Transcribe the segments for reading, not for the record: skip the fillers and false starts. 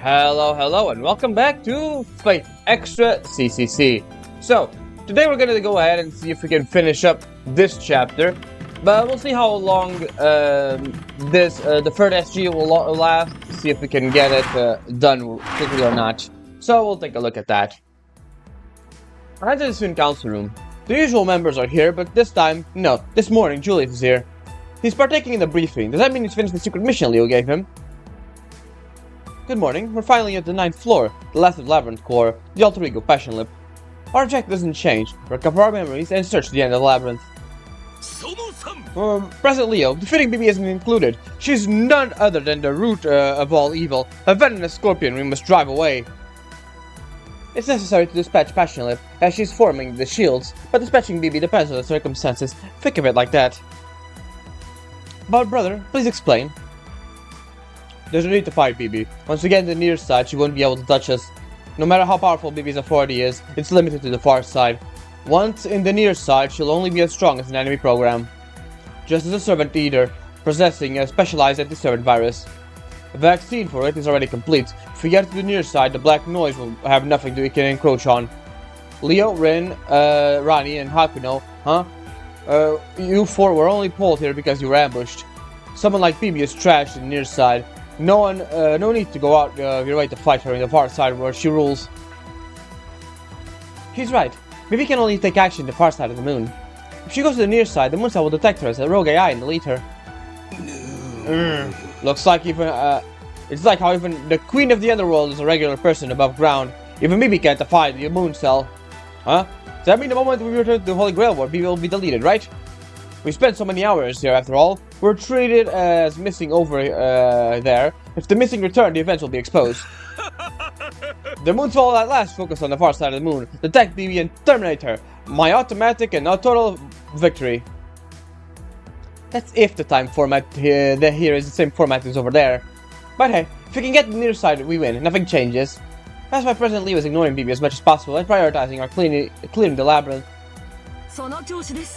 Hello, and welcome back to Fight Extra CCC. So, today we're gonna go ahead and see if we can finish up this chapter, but we'll see how long the third SG will last, see if we can get it done quickly or not. So, we'll take a look at that. I enter the student council room. The usual members are here, but this time, no. This morning, Julius is here. He's partaking in the briefing. Does that mean he's finished the secret mission Leo gave him? Good morning. We're finally at the 9th floor, the last of the Labyrinth Core, the alter ego Passion Lip. Our objective doesn't change. Recover our memories and search the end of the labyrinth. President Leo, defeating Bibi isn't included. She's none other than the root of all evil, a venomous scorpion we must drive away. It's necessary to dispatch Passion Lip, as she's forming the shields, but dispatching Bibi depends on the circumstances. Think of it like that. But brother, please explain. There's no need to fight Bibi. Once we get in the near side, she won't be able to touch us. No matter how powerful Bibi's authority is, it's limited to the far side. Once in the near side, she'll only be as strong as an enemy program. Just as a servant eater, possessing a specialized anti-servant virus. A vaccine for it is already complete. If we get to the near side, the black noise will have nothing to encroach on. Leo, Rin, Rani, and Hakuno, you four were only pulled here because you were ambushed. Someone like Bibi is trashed in the near side. No need to go out your way to fight her in the far side where she rules. He's right. Bibi can only take action in the far side of the moon. If she goes to the near side, the moon side will detect her as a rogue AI and delete her. Looks like it's like how even the queen of the underworld is a regular person above ground. Even Bibi can't defy the moon cell. Huh? Does that mean the moment we return to the Holy Grail War, Bibi will be deleted, right? We spent so many hours here after all. We're treated as missing over there. If the missing return, the events will be exposed. The moon's fall at last focus on the far side of the moon. Detect Bibi and terminate her. My automatic and not total victory. That's if the time format here is the same format as over there. But hey, if we can get the near side, we win. Nothing changes. That's why President Leo is ignoring Bibi as much as possible and prioritizing our cleaning the labyrinth.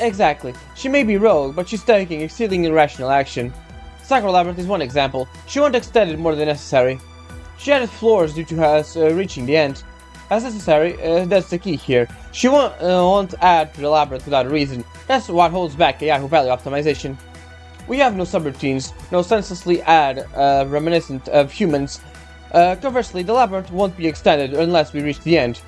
Exactly. She may be rogue, but she's taking exceedingly irrational action. Sacro Labyrinth is one example. She won't extend it more than necessary. She added floors due to us reaching the end. As necessary, that's the key here. She won't add to the labyrinth without a reason. That's what holds back AI who value optimization. We have no subroutines, no senselessly add reminiscent of humans. Conversely, the labyrinth won't be extended unless we reach the end.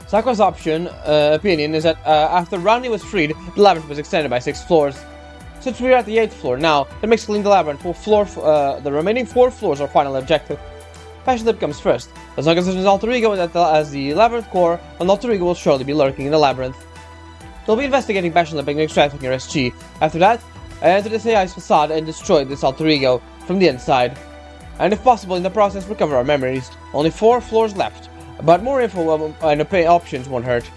Sakura's opinion is that after Rani was freed, the labyrinth was extended by 6 floors. Since we're at the 8th floor now, that makes cleaning the labyrinth the remaining 4 floors our final objective. Passion Lip comes first. As long as there's an alter ego as the labyrinth core, an alter ego will surely be lurking in the labyrinth. They'll be investigating Passion Lip and extracting her SG. After that, I enter this AI's facade and destroy this alter ego from the inside. And if possible, in the process, recover our memories. Only 4 floors left. But more info and options won't hurt.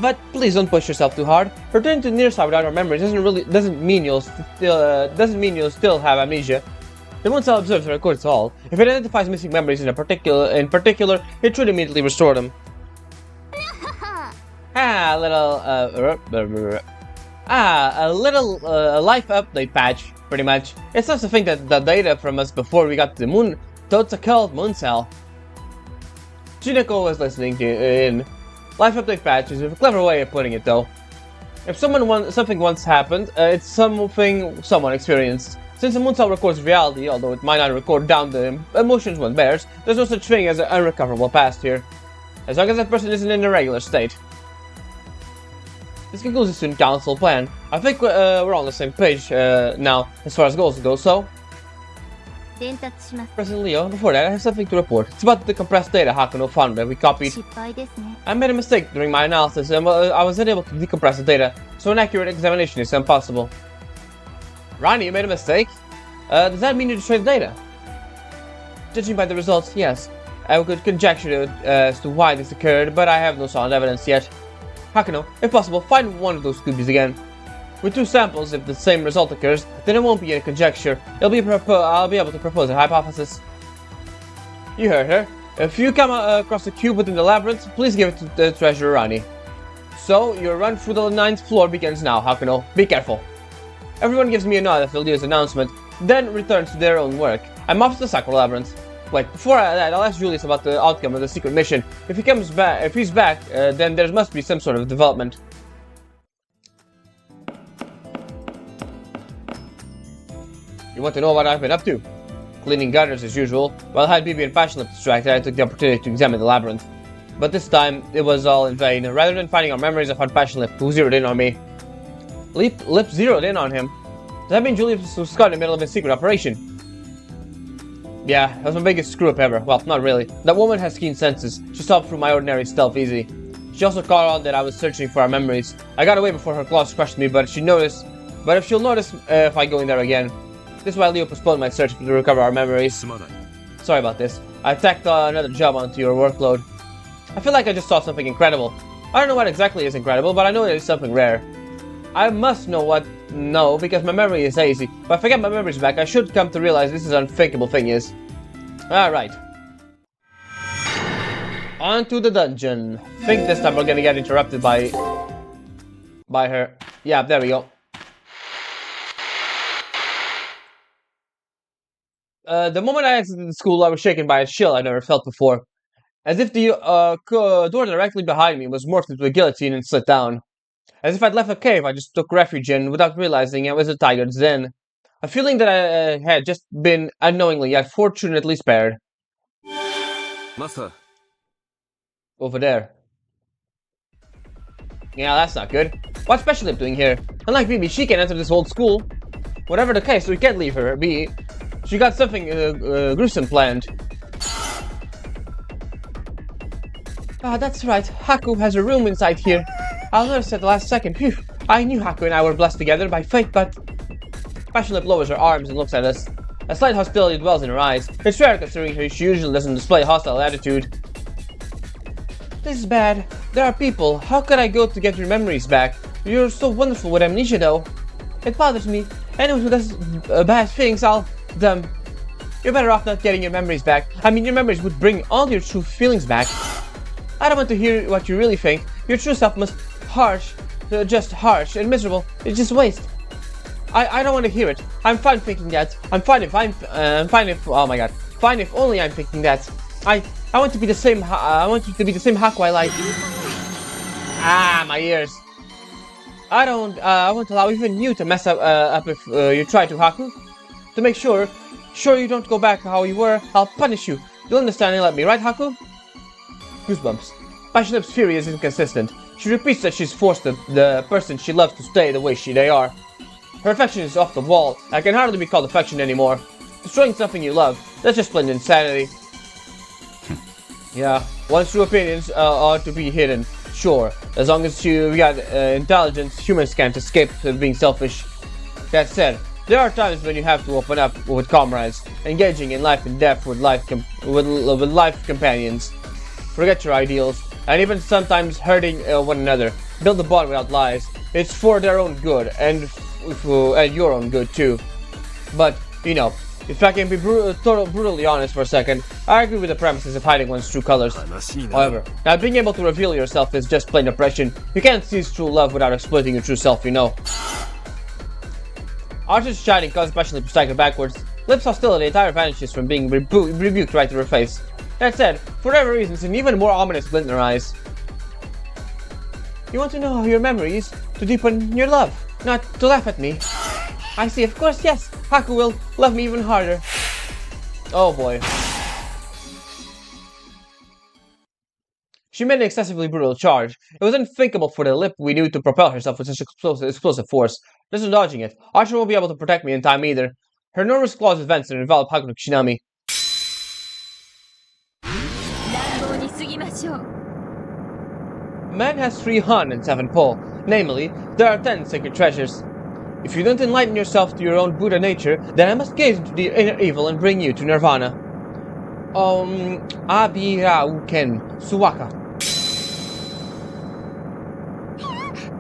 But please don't push yourself too hard. Returning to the near side without our memories doesn't mean you'll still have amnesia. The moon cell observes and records all. If it identifies missing memories in particular, it should immediately restore them. A little life update patch, pretty much. It's not to think that the data from us before we got to the moon, that's a called moon cell. Juneko was listening in. Life update patch is a clever way of putting it, though. If something once happened, it's something someone experienced. Since the moon cell records reality, although it might not record down the emotions one bears, there's no such thing as an unrecoverable past here. As long as that person isn't in a regular state. This concludes the student council plan. I think we're on the same page now, as far as goals go, so... President Leo, before that, I have something to report. It's about the compressed data Hakuno found that we copied. I made a mistake during my analysis and I was unable to decompress the data, so an accurate examination is impossible. Rani, you made a mistake? Does that mean you destroyed the data? Judging by the results, yes. I could conjecture as to why this occurred, but I have no solid evidence yet. Hakuno, if possible, find one of those cookies again. With 2 samples, if the same result occurs, then it won't be a conjecture. I'll be able to propose a hypothesis. You heard her. If you come across a cube within the labyrinth, please give it to the treasurer Rani. So, your run through the 9th floor begins now, Hakuno. Be careful. Everyone gives me a nod after Leo's announcement, then returns to their own work. I'm off to the Sakura Labyrinth. Wait, before that, I'll ask Julius about the outcome of the secret mission. If he's back, then there must be some sort of development. You want to know what I've been up to? Cleaning gutters as usual. While I had BB and Passion Lip distracted, I took the opportunity to examine the labyrinth. But this time, it was all in vain. Rather than finding our memories, I found Passion Lip, who zeroed in on me. Lip zeroed in on him. Does that mean Julius was caught in the middle of a secret operation? Yeah, that was my biggest screw-up ever. Well, not really. That woman has keen senses. She saw through my ordinary stealth easy. She also caught on that I was searching for our memories. I got away before her claws crushed me, but if she'll notice if I go in there again. This is why Leo postponed my search to recover our memories. Sorry about this. I tacked another job onto your workload. I feel like I just saw something incredible. I don't know what exactly is incredible, but I know it is something rare. I must know what... No, because my memory is hazy. But if I get my memories back, I should come to realize this is an unthinkable thing is. Alright. On to the dungeon. I think this time we're gonna get interrupted by her. Yeah, there we go. The moment I exited the school, I was shaken by a chill I never felt before. As if the door directly behind me was morphed into a guillotine and slid down. As if I'd left a cave I just took refuge in without realizing it was a tiger's den. A feeling that I had just been unknowingly yet fortunately spared. Master. Over there. Yeah, that's not good. What's Special Lip doing here? Unlike Bibi, she can't enter this old school. Whatever the case, we can't leave her be. She got something gruesome planned. Ah, that's right. Haku has a room inside here. I'll notice at the last second. Phew. I knew Haku and I were blessed together by fate, but... Passion Lip lowers her arms and looks at us. A slight hostility dwells in her eyes. It's rare considering she usually doesn't display a hostile attitude. This is bad. There are people. How could I go to get your memories back? You're so wonderful with amnesia, though. It bothers me. Anyone who does bad things, You're better off not getting your memories back. I mean, your memories would bring all your true feelings back. I don't want to hear what you really think. Your true self must just harsh and miserable. It's just waste. I don't want to hear it. I'm fine thinking that. I'm fine if oh my god. Fine if only I'm thinking that. I want to be the same. I want you to be the same Haku I like. Ah, my ears. I won't allow even you to mess up if you try to, Haku. To make sure you don't go back how you were, I'll punish you. You'll understand and let me, right, Haku? Goosebumps. Passion Lip's fury is inconsistent. She repeats that she's forced the person she loves to stay the way they are. Her affection is off the wall. I can hardly be called affection anymore. Destroying something you love, that's just plain insanity. Yeah, one's true opinions ought to be hidden. Sure, as long as you got intelligence, humans can't escape being selfish. That said, there are times when you have to open up with comrades, engaging in life and death with life companions. Forget your ideals, and even sometimes hurting one another. Build a bond without lies. It's for their own good, and your own good too. But, you know, if I can be brutally honest for a second, I agree with the premises of hiding one's true colors. However, not being able to reveal yourself is just plain oppression. You can't seize true love without exploiting your true self, you know. Archer's shining caused Passion Lip to stagger backwards. Lip's hostility entirely vanishes from being rebuked right to her face. That said, for whatever reason, it's an even more ominous glint in her eyes. You want to know your memories? To deepen your love, not to laugh at me. I see, of course, yes. Haku will love me even harder. Oh boy. She made an excessively brutal charge. It was unthinkable for the Lip we knew to propel herself with such explosive force. There's no dodging it. Archer won't be able to protect me in time either. Her enormous claws advanced and enveloped Haku no Kishinami. Man has 3 Han and 7 Po. Namely, there are 10 sacred treasures. If you don't enlighten yourself to your own Buddha nature, then I must gaze into the inner evil and bring you to Nirvana. Abirauken Suwaka.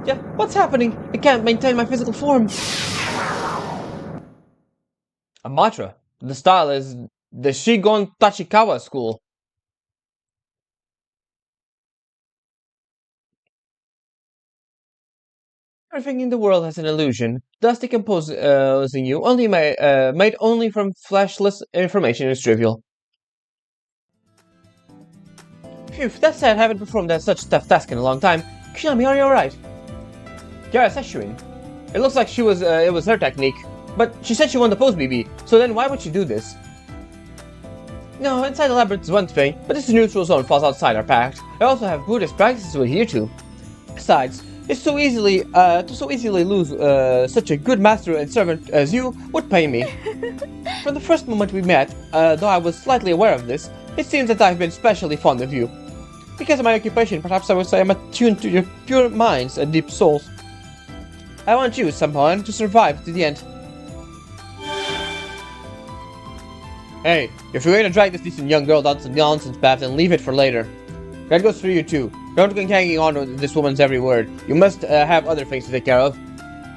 Yeah, what's happening? I can't maintain my physical form. A mantra. The style is the Shigon Tachikawa school. Everything in the world has an illusion, thus decomposing you made only from fleshless information is trivial. Phew, that said, I haven't performed such tough task in a long time. Kiyomi, are you alright? Yes, Shuin. It looks like it was her technique, but she said she won the post BB, so then why would she do this? No, inside the labyrinth is one thing, but this neutral zone falls outside our pact. I also have Buddhist practices to adhere to. Besides, it's so easily lose such a good master and servant as you would pay me. From the first moment we met, though I was slightly aware of this, it seems that I've been specially fond of you. Because of my occupation, perhaps I would say I'm attuned to your pure minds and deep souls. I want you, someone, to survive to the end. Hey, if you're going to drag this decent young girl down some nonsense path, then leave it for later. That goes for you too. Don't go hanging on to this woman's every word. You must have other things to take care of.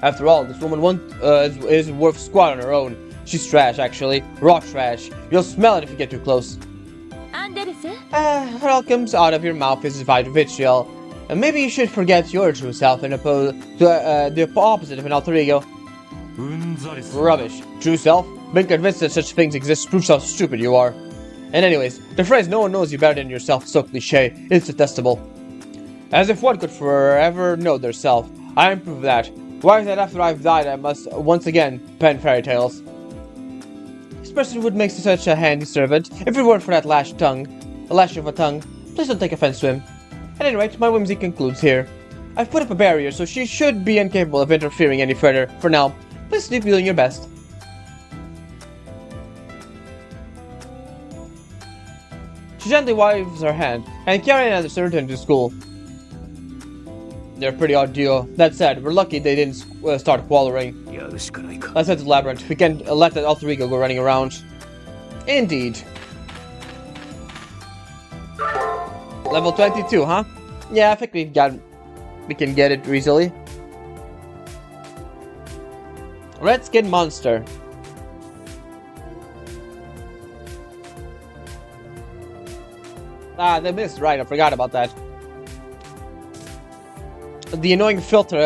After all, this woman is worth squat on her own. She's trash, actually. Raw trash. You'll smell it if you get too close. What all comes out of your mouth is vitriol. And maybe you should forget your true self and oppose to the opposite of an alter ego. Rubbish. True self? Being convinced that such things exist proves how stupid you are. And anyways, the phrase "no one knows you better than yourself" is so cliche, it's detestable. As if one could forever know their self. I am proof of that. Why is that after I've died I must once again pen fairy tales? This person would make such a handy servant if it weren't for that lash of a tongue. Please don't take offense to him. At any rate, my whimsy concludes here. I've put up a barrier, so she should be incapable of interfering any further. For now, please keep doing your best. She gently waves her hand, and Kiara and others return to school. They're a pretty odd duo. That said, we're lucky they didn't start quarreling. Let's head to the labyrinth. We can't let that alter ego go running around. Indeed. Level 22, huh? Yeah, I think we can get it easily. Red Skin Monster. Ah, they missed, right, I forgot about that. The annoying filter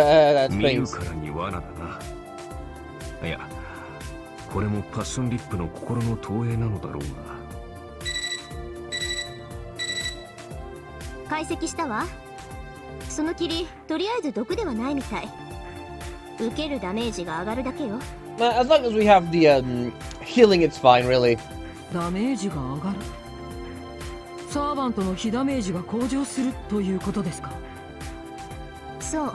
things. As long as we have the healing, it's fine, really. サーバントの被ダメージが向上するということですか。そう。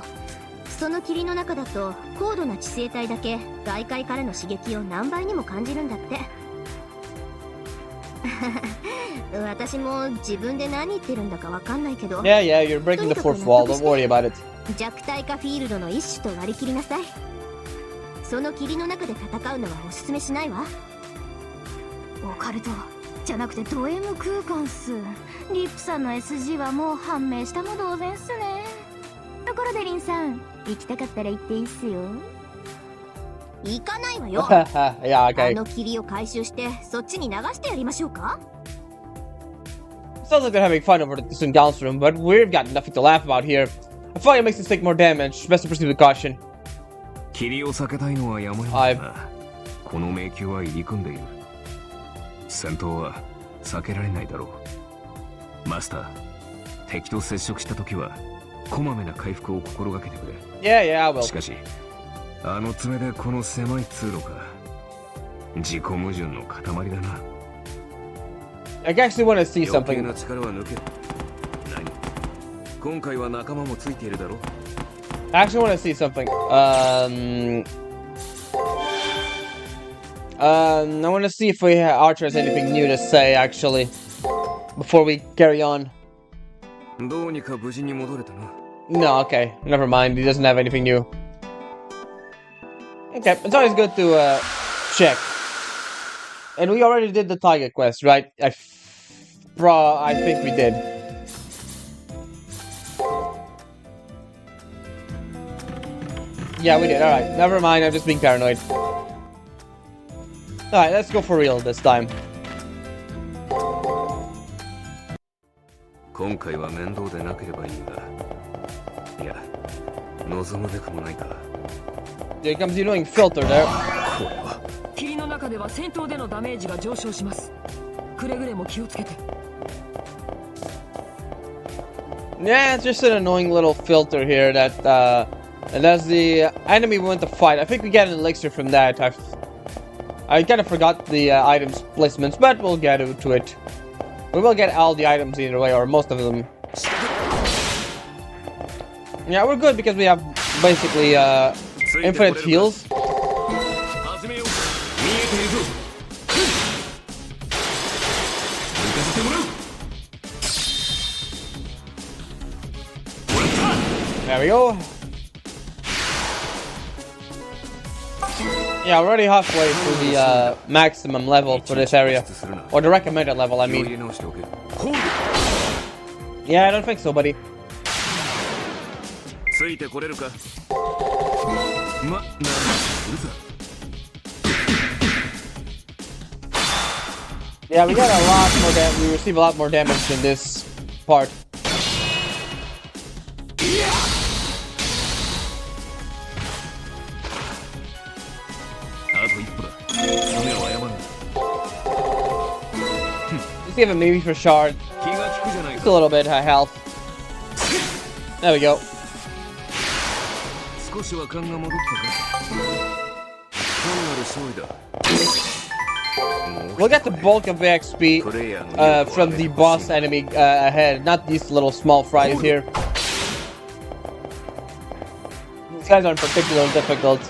その霧の中だと高度な知性体だけ外界からの刺激を何倍にも感じるんだって。私も自分で何言ってるんだかわかんないけど。Yeah, yeah, you're breaking the fourth wall. Don't worry about it. 弱体化フィールドの一種と割り切りなさい。その霧の中で戦うのはおすすめしないわ。オカルト。じゃなくてド M 空間っす。リップさんの SG はもう判明したも同然っすね。ところでリンさん、行きたかったら行っていいっすよ。行かないわよ。yeah, okay. あの霧を回収してそっちに流してやりましょうか。Sounds like they're having fun over at the Sun Gal's room, but we've got nothing to laugh about here. I thought it makes us take more damage. Best to proceed with caution. 霧を避けたいのはやむを得ないが、この迷宮は入り組んでいる。戦闘は避けられないだろう。マスター、敵と接触したときはこまめな回復を心がけてくれ。Yeah, yeah, I will. しかし、あの爪でこの狭い通路か。自己矛盾の塊だな。I actually want to see something. 余計な力は抜ける。何？今回は仲間もついているだろう。I actually want to see something. I want to see if Archer has anything new to say, actually, before we carry on. No, okay, never mind. He doesn't have anything new. Okay, it's always good to check. And we already did the target quest, right? I think we did. Yeah, we did. Alright, never mind. I'm just being paranoid. Alright, let's go for real this time. 今回は面倒でなければいいんだ。いや、Here comes the annoying filter there. 霧の中では戦闘でのダメージが上昇します。くれぐれも気をつけて。Yeah, it's just an annoying little filter here that and as the enemy went to fight, I think we get an elixir from that. I kind of forgot the items placements, but we'll get to it. We will get all the items either way, or most of them. Yeah, we're good because we have basically infinite heals. There we go. Yeah, we're already halfway through the maximum level for this area. Or the recommended level, I mean. Yeah, I don't think so, buddy. Yeah, we got a lot more damage. We receive a lot more damage in this part. Let's give it maybe for shard. Just a little bit high health. There we go. We'll get the bulk of the XP from the boss enemy ahead, not these little small fries here. These guys aren't particularly difficult.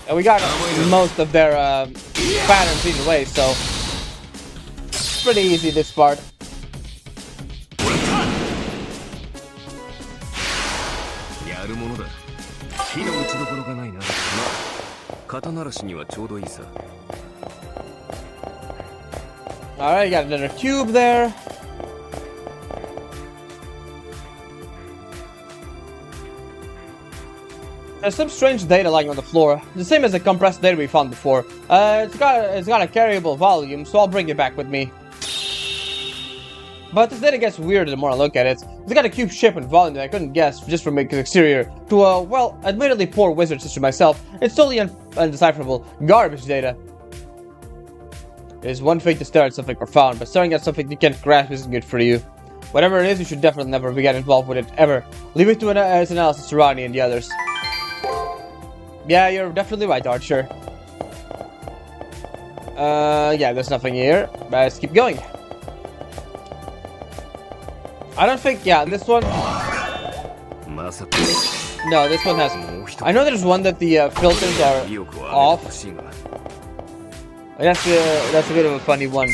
And we got most of their patterns either way, so it's pretty easy this part. Alright, got another cube there. There's some strange data lying on the floor, the same as the compressed data we found before. It's got a carryable volume, so I'll bring it back with me. But this data gets weirder the more I look at it. It's got a cube shape and volume that I couldn't guess just from its exterior. To a, well, admittedly poor wizard such as myself, it's totally undecipherable garbage data. It is one thing to stare at something profound, but staring at something you can't grasp isn't good for you. Whatever it is, you should definitely never get involved with it, ever. Leave it to its analysis to Ronnie and the others. Yeah, you're definitely right, Archer. Yeah, there's nothing here. Let's keep going. I don't think, yeah, this one... No, this one has... I know there's one that the filters are off. That's a bit of a funny one.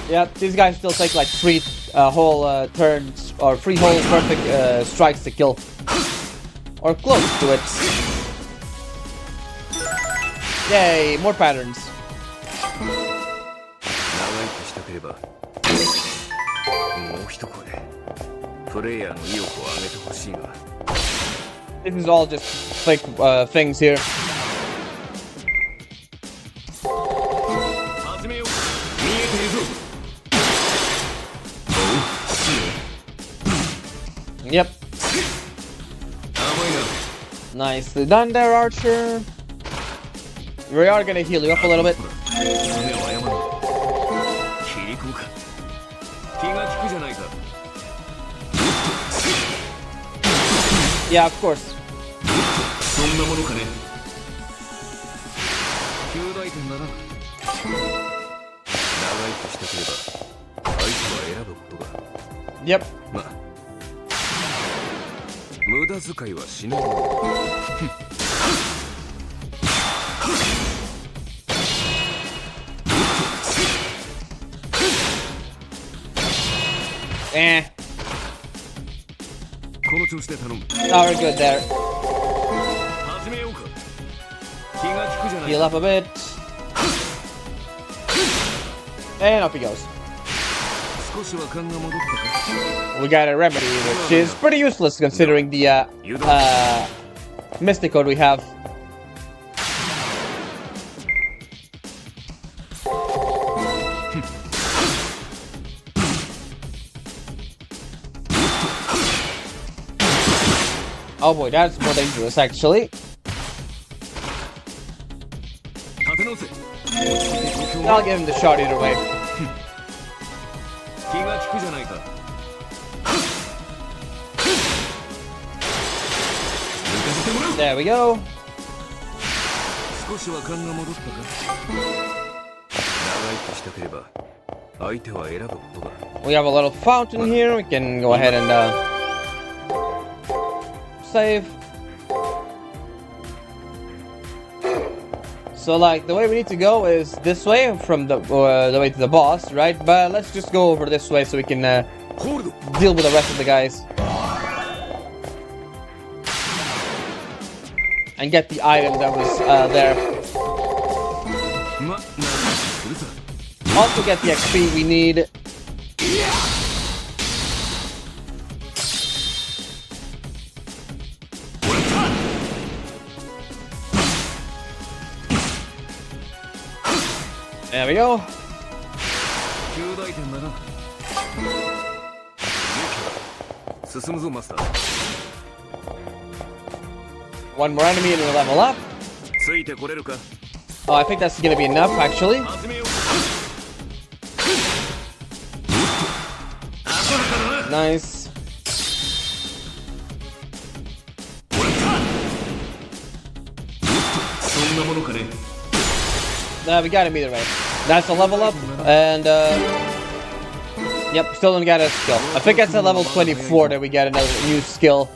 Yeah, these guys still take like 3 whole turns, or 3 whole perfect strikes to kill. Or close to it. Yay, more patterns. This is all just fake things here. Yep. Nicely done there, Archer. We are gonna heal you up a little bit. Yeah, of course. Yep. Eh. Oh, we're good there. Heal up a bit. And up he goes. We got a remedy, which is pretty useless considering the mystic code we have. Oh boy, that's more dangerous actually. I'll give him the shot either way. There we go. We have a little fountain here. We can go ahead and save. So like the way we need to go is this way from the way to the boss, right? But let's just go over this way so we can deal with the rest of the guys and get the item that was there. Also get the XP we need. There we go. One more enemy and we'll level up. Oh, I think that's gonna be enough actually. Nice. We got him either way. That's a level up, and yep, still don't get a skill. I think that's at level 24 that we get another new skill.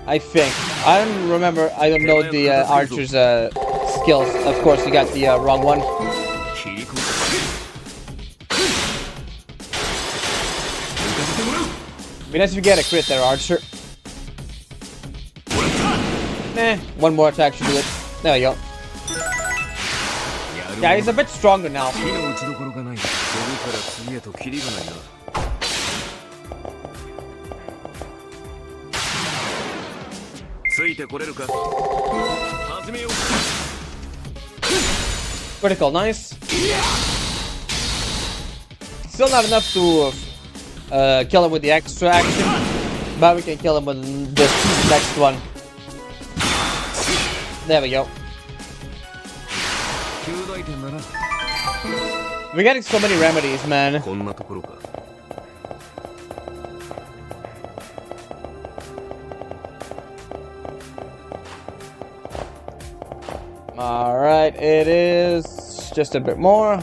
I think. I don't remember. I don't know the archer's skills. Of course, you got the wrong one. Be nice if you get a crit there, archer. One more attack should do it. There we go. Yeah, he's a bit stronger now. Critical, nice. Still not enough to kill him with the extra action, but we can kill him with this next one. There we go. We're getting so many remedies, man. Alright, it is just a bit more.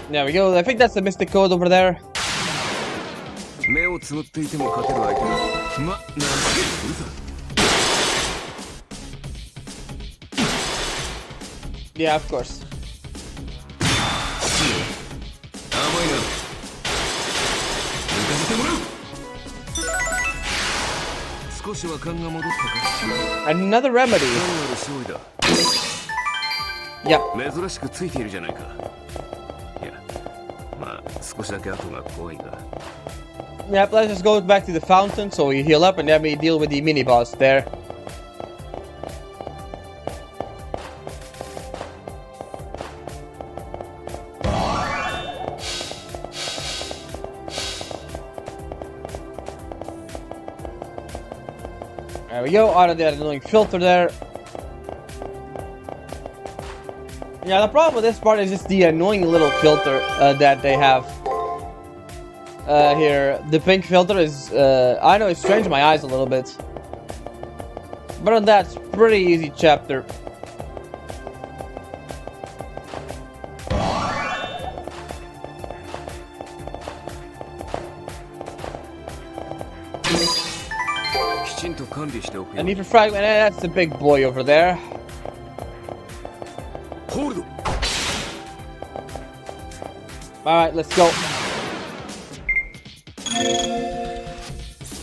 There we go. I think that's the mystic code over there. Yeah, of course. Another remedy. Yep. Yep, let's just go back to the fountain so we heal up and then we deal with the mini boss there. There we go, out of that annoying filter there. Yeah, the problem with this part is just the annoying little filter that they have here. The pink filter is, I know it's strange in my eyes a little bit. But on that, it's pretty easy chapter. And need for fragment, that's the big boy over there. Alright, let's go.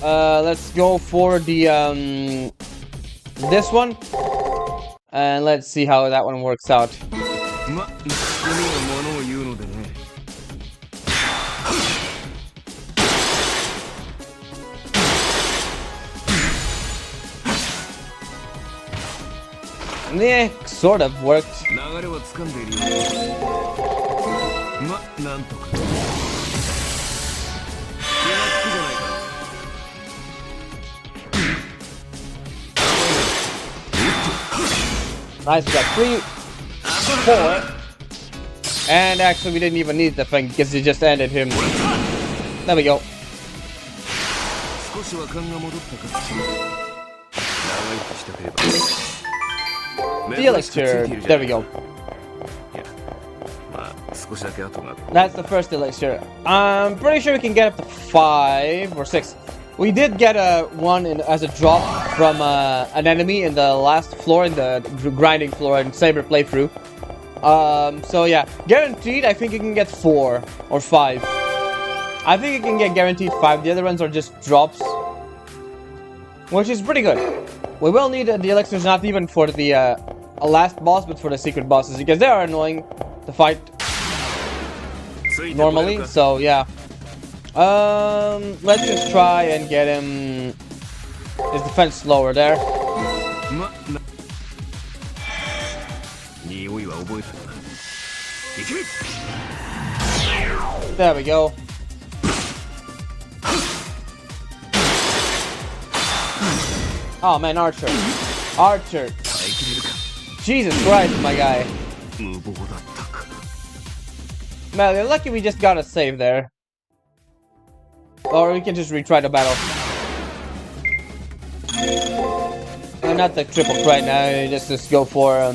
Let's go for the this one. And let's see how that one works out. Yeah, sort of worked. ま、なんとか気がつくじゃないか。 Nice, we got 3, 4. And actually we didn't even need the thing because it just ended him. There we go. 少しは勘が戻ったか。長生きしたければ。 The elixir. There we go. いや、まあ少しだけ後が。 That's the first elixir. I'm pretty sure we can get up to 5 or 6. We did get one as a drop from an enemy in the last floor, in the grinding floor in Saber playthrough. So yeah, guaranteed I think you can get 4 or 5. I think you can get guaranteed 5. The other ones are just drops, which is pretty good. We will need the elixirs not even for the last boss, but for the secret bosses, because they are annoying to fight normally. So yeah. Let's just try and get him his defense lower there. There we go. Oh man, Archer. Archer. Jesus Christ, my guy. Man, you're lucky we just got a save there. Or we can just retry the battle. Not the triple right now, just go for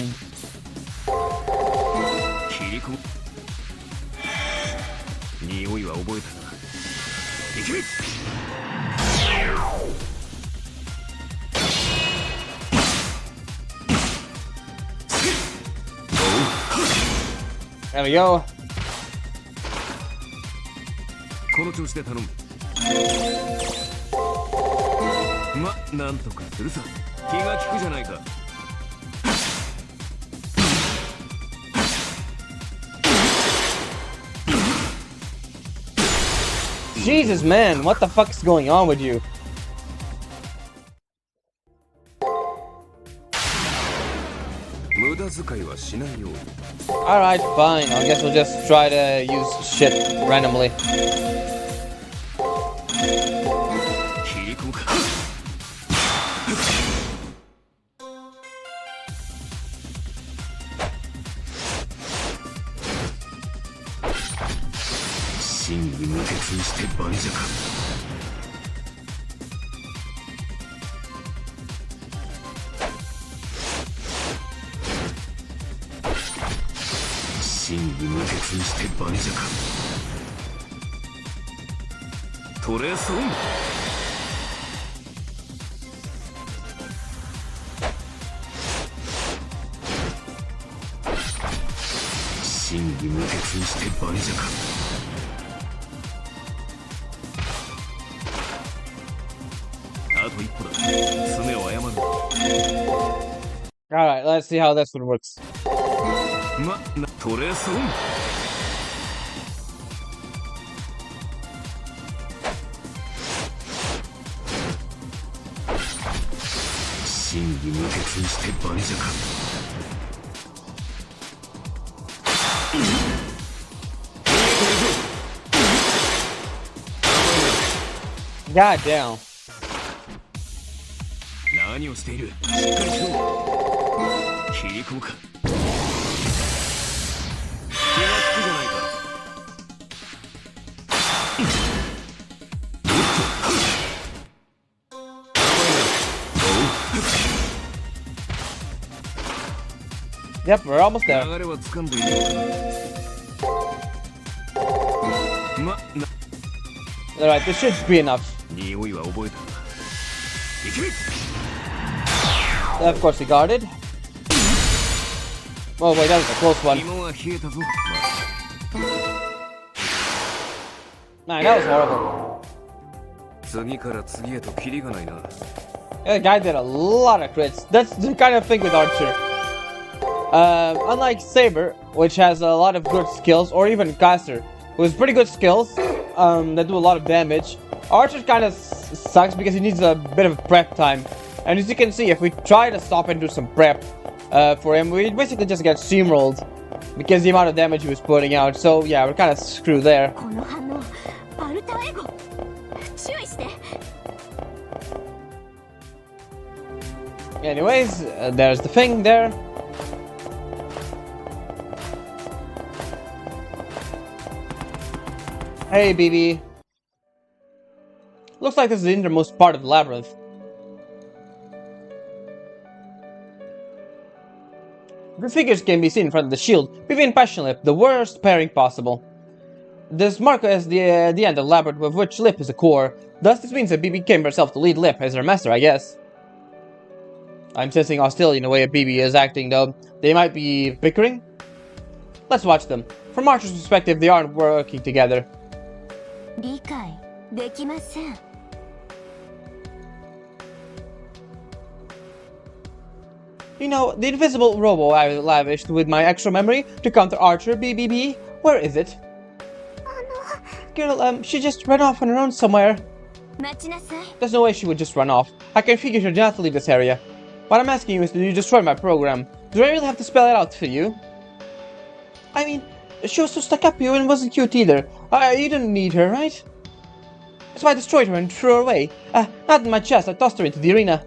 There we go. この調子で頼む。ま、なんとかするさ。気が利くじゃないか。Jesus, man, what the fuck is going on with you? Alright, fine. I guess we'll just try to use shit randomly. Alright, let's see how this one works. God damn. Yep, we're almost there. Alright, this should be enough. Of course, he guarded. Oh wait, that was a close one. Man, that was horrible. Yeah, the guy did a lot of crits. That's the kind of thing with Archer. Unlike Saber, which has a lot of good skills, or even Caster, who has pretty good skills that do a lot of damage, Archer kind of sucks because he needs a bit of prep time. And as you can see, if we try to stop and do some prep for him, we basically just get steamrolled. because the amount of damage he was putting out. So yeah, we're kind of screwed there. Anyways, there's the thing there. Hey, BB. Looks like this is the innermost part of the labyrinth. The figures can be seen in front of the shield, BB and Passion Lip, the worst pairing possible. This mark is the end of the labyrinth, of which Lip is the core. Thus, this means that BB came herself to lead Lip as her master, I guess. I'm sensing hostility in the way BB is acting, though. They might be bickering? Let's watch them. From Archer's perspective, they aren't working together. You know, the invisible robo I lavished with my extra memory to counter Archer, BBB, where is it? Girl, she just ran off on her own somewhere. There's no way she would just run off. I can figure her not to leave this area. What I'm asking you is, did you destroy my program? Do I really have to spell it out for you? I mean, she was so stuck up you and wasn't cute either. You didn't need her, right? So I destroyed her and threw her away. Not in my chest, I tossed her into the arena.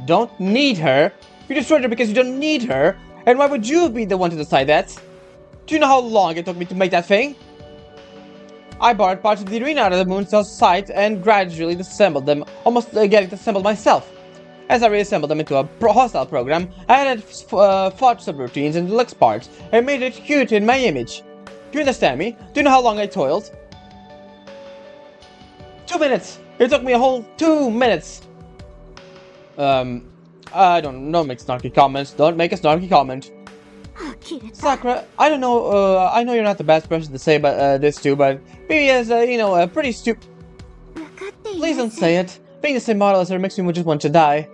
Don't need her? You destroyed her because you don't need her? And why would you be the one to decide that? Do you know how long it took me to make that thing? I borrowed parts of the arena out of the Moon Cell's site and gradually disassembled them, almost getting disassembled myself. As I reassembled them into a hostile program, I added fought subroutines and deluxe parts and made it cute in my image. Do you understand me? Do you know how long I toiled? 2 minutes! It took me a whole 2 minutes! I don't make snarky comments. Don't make a snarky comment. Sakura, I don't know, I know you're not the best person to say about this to, but maybe as, a pretty stupid... Please don't say it. Being the same model as her makes me just want to die.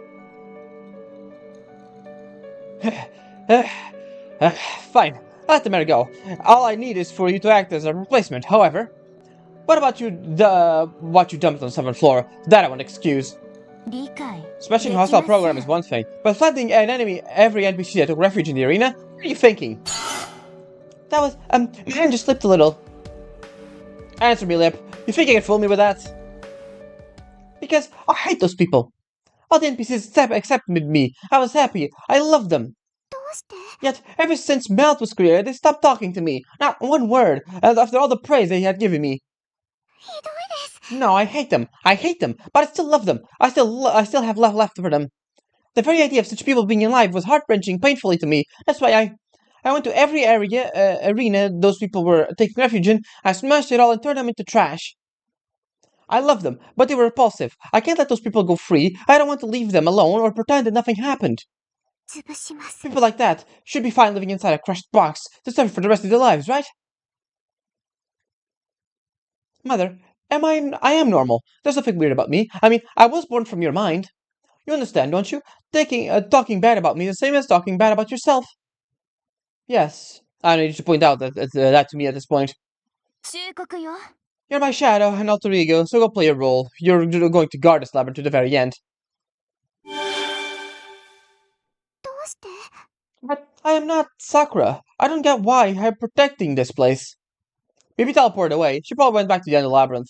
Fine, let the matter go. All I need is for you to act as a replacement. However, what about what you dumped on the 7th floor? That I won't excuse. Smashing a hostile program is one thing, but flattening every NPC that took refuge in the arena? What are you thinking? That was, my hand just slipped a little. Answer me, Lip. You think you can fool me with that? Because I hate those people. All the NPCs accepted me. I was happy. I loved them. Yet, ever since Melt was created, they stopped talking to me. Not one word, after all the praise they had given me. No, I hate them. I hate them, but I still love them. I still have love left for them. The very idea of such people being alive was heart-wrenching painfully to me. That's why I went to every arena those people were taking refuge in. I smashed it all and turned them into trash. I love them, but they were repulsive. I can't let those people go free. I don't want to leave them alone or pretend that nothing happened. People like that should be fine living inside a crushed box to suffer for the rest of their lives, right? Mother, I am normal. There's nothing weird about me. I mean, I was born from your mind. You understand, don't you? Talking bad about me is the same as talking bad about yourself. Yes, I need to point out that to me at this point. You're my shadow and alter ego, so go play your role. You're going to guard this labyrinth to the very end. But I am not Sakura. I don't get why I'm protecting this place. Maybe teleported away. She probably went back to the end of the labyrinth.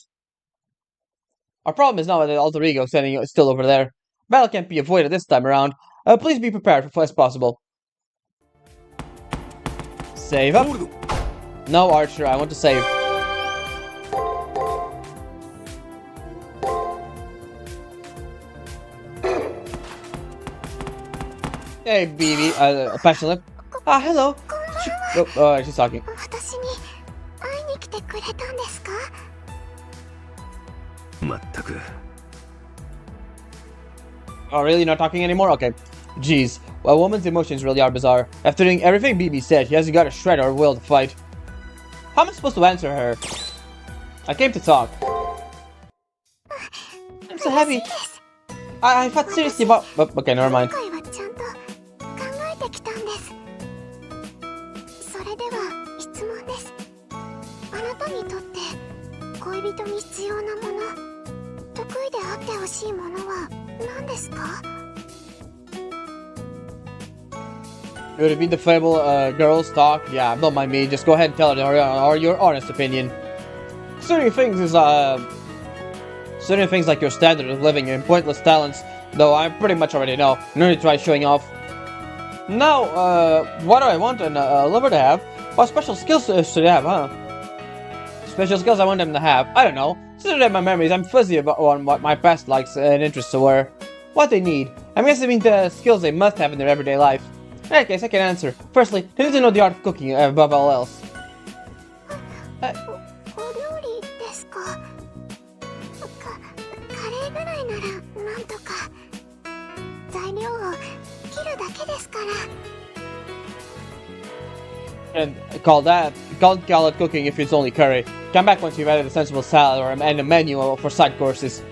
Our problem is not with the alter ego still over there. Battle can't be avoided this time around. Please be prepared for as possible. Save up. No, Archer, I want to save. Hey, BB, Passion Lip. Hello. She's talking. Oh, really? Not talking anymore? Okay. Jeez. A woman's emotions really are bizarre. After doing everything BB said, he hasn't got a shred or will to fight. How am I supposed to answer her? I came to talk. I'm so happy. I thought seriously about... okay, never mind. Would it be the fable girls talk? Yeah, don't mind me. Just go ahead and tell it or your honest opinion. Certain things like your standard of living and pointless talents, though I pretty much already know. No need to try showing off. Now, what do I want a lover to have? What special skills should they have, huh? Special skills I want them to have? I don't know. Considering that my memories, I'm fuzzy about what my past likes and interests were. What they need. I'm guessing the skills they must have in their everyday life. In that case, I can answer. Firstly, they need to know the art of cooking above all else. And call it cooking if it's only curry. Come back once you've added a sensible salad and a menu for side courses.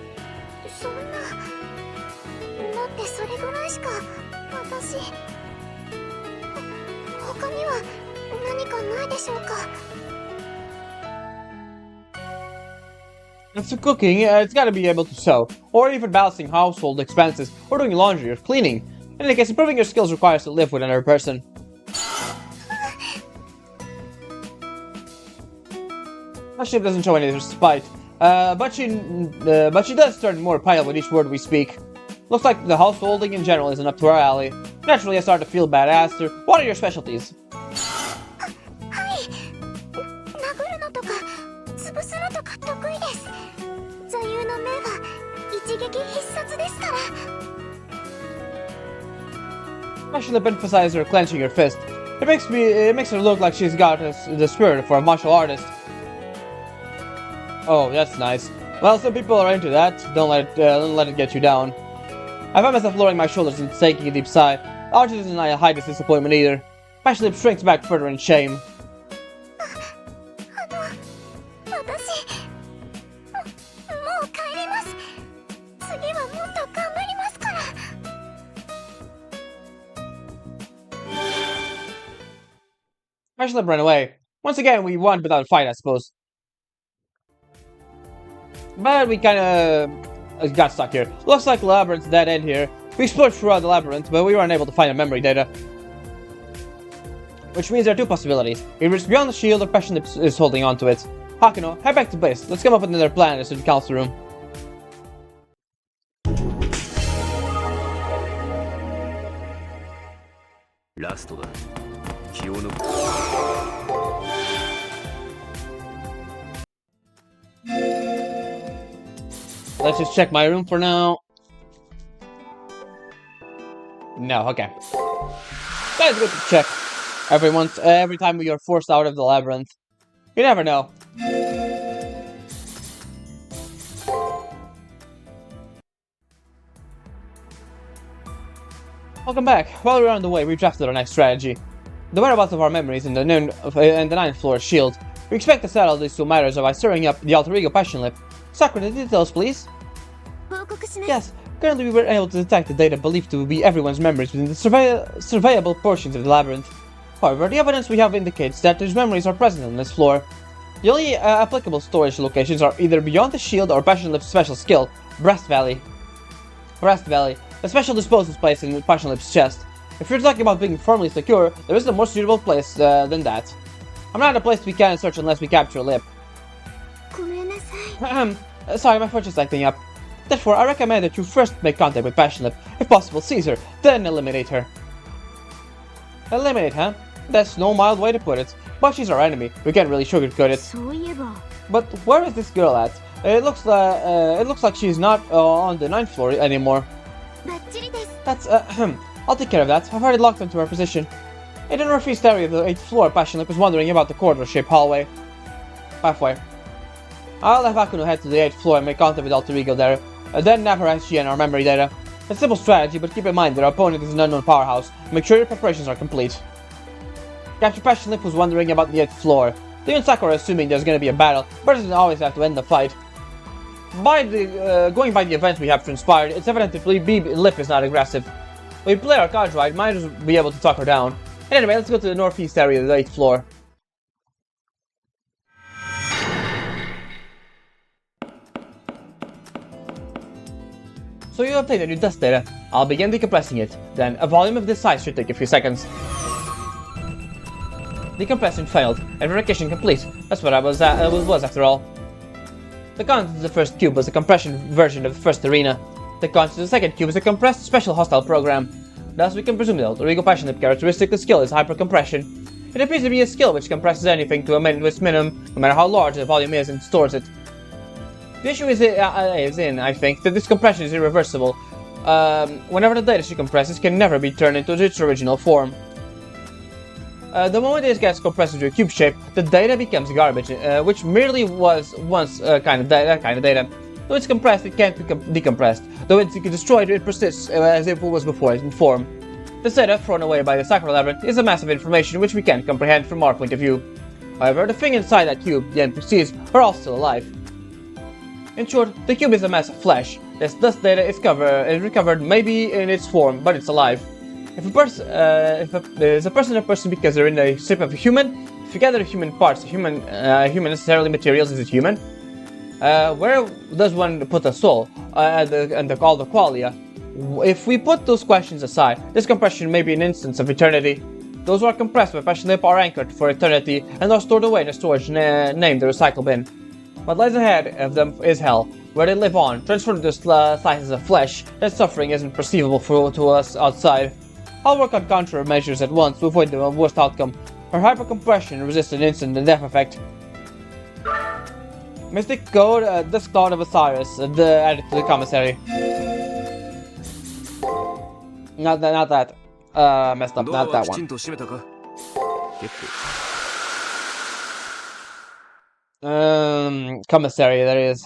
As for cooking, it's gotta be able to sew, or even balancing household expenses, or doing laundry or cleaning. In any case, improving your skills requires to live with another person. She doesn't show any spite, but she does turn more pale with each word we speak. Looks like the householding in general isn't up to our alley. Naturally, I start to feel bad. Asked her, "What are your specialties?" I should have emphasized her clenching her fist. It makes her look like she's got the spirit for a martial artist. Oh, that's nice. Well, some people are into that. Don't let it get you down. I find myself lowering my shoulders and taking a deep sigh. Archie doesn't hide his disappointment either. My lip shrinks back further in shame. Lip ran away. Once again, we won without a fight, I suppose. But we kinda got stuck here. Looks like the labyrinth's dead end here. We explored throughout the labyrinth, but we were unable to find the memory data. Which means there are two possibilities. Either it's beyond the shield or Passion Lips is holding on to it. Hakuno, head back to base. Let's come up with another plan as to the council room. Let's just check my room for now. No, okay. That's good to check. Every time we are forced out of the labyrinth. You never know. Welcome back. While we're on the way, we drafted our next strategy. The whereabouts of our memories in the 9th floor shield. We expect to settle these two matters by stirring up the alter ego Passion Lip. Sakura, the details, please. Yes, currently we were able to detect the data believed to be everyone's memories within the surveyable portions of the labyrinth. However, the evidence we have indicates that these memories are present on this floor. The only applicable storage locations are either beyond the shield or Passion Lip's special skill, Rest Valley, a special disposal place in Passion Lip's chest. If you're talking about being firmly secure, there isn't a more suitable place than that. I'm not in a place we can search unless we capture Lip. Sorry, my French is acting up. Therefore, I recommend that you first make contact with Passion Lip, if possible seize her, then eliminate her. Eliminate, huh? That's no mild way to put it, but she's our enemy, we can't really sugarcoat it. But where is this girl at? It looks like she's not on the 9th floor anymore. That's, I'll take care of that. I've already locked into her position. In the northeast area of the 8th floor, Passion Lip was wondering about the corridor-shaped hallway. Pathway. I'll have Hakuno head to the 8th floor and make contact with Alter Ego there, then nab her SG and our memory data. It's a simple strategy, but keep in mind that our opponent is an unknown powerhouse. Make sure your preparations are complete. Captain Passion Lip was wondering about the 8th floor. They and Sakura are assuming there's gonna be a battle, but it doesn't always have to end the fight. Going by the events we have transpired, it's evident that Lip is not aggressive. When we play our cards right, might as well be able to talk her down. Anyway, let's go to the northeast area of the 8th floor. So you obtained a new dust data. I'll begin decompressing it. Then, a volume of this size should take a few seconds. Decompression failed, and verification complete. That's what I was after all. The content of the first cube was a compression version of the first arena. The content of the second cube is a compressed special hostile program. Thus, we can presume that the Regal Passion Lip characteristic of skill is hypercompression. It appears to be a skill which compresses anything to its minimum, no matter how large the volume is, and stores it. The issue is I think, that this compression is irreversible. Whenever the data she compresses can never be turned into its original form. The moment it gets compressed into a cube shape, the data becomes garbage, which merely was once that kind of data. Though it's compressed, it can't be decompressed. Though it's destroyed, it persists as if it was before in form. The data thrown away by the Sacral Labyrinth is a mass of information which we can't comprehend from our point of view. However, the thing inside that cube, the NPCs, are all still alive. In short, the cube is a mass of flesh. This data is recovered maybe in its form, but it's alive. If a person because they're in the shape of a human, if you gather human parts, human necessarily materials, is it human? Where does one put a soul and all the qualia? If we put those questions aside, this compression may be an instance of eternity. Those who are compressed by Passion Lip are anchored for eternity and are stored away in a storage named the recycle bin. What lies ahead of them is hell, where they live on, transformed into slices of flesh. That suffering isn't perceivable to us outside. I'll work on countermeasures at once to avoid the worst outcome. Her hypercompression resists an instant death effect. Mystic Code, the Cloud of Osiris, added to the commissary. Not that. Messed up, not that one. Commissary, there is.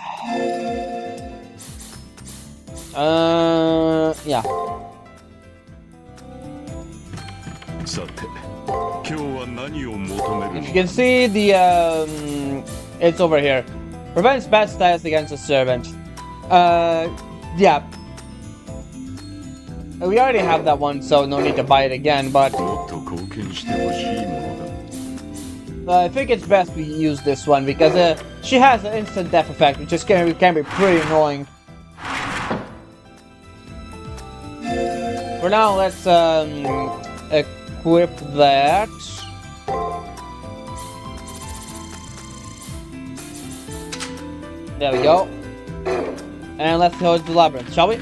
Yeah. If you can see the, it's over here. Prevents bad status against a servant. Yeah. We already have that one, so no need to buy it again, but I think it's best we use this one, because she has an instant death effect, which is can be pretty annoying. For now, let's equip that. There we go. And let's go to the labyrinth, shall we?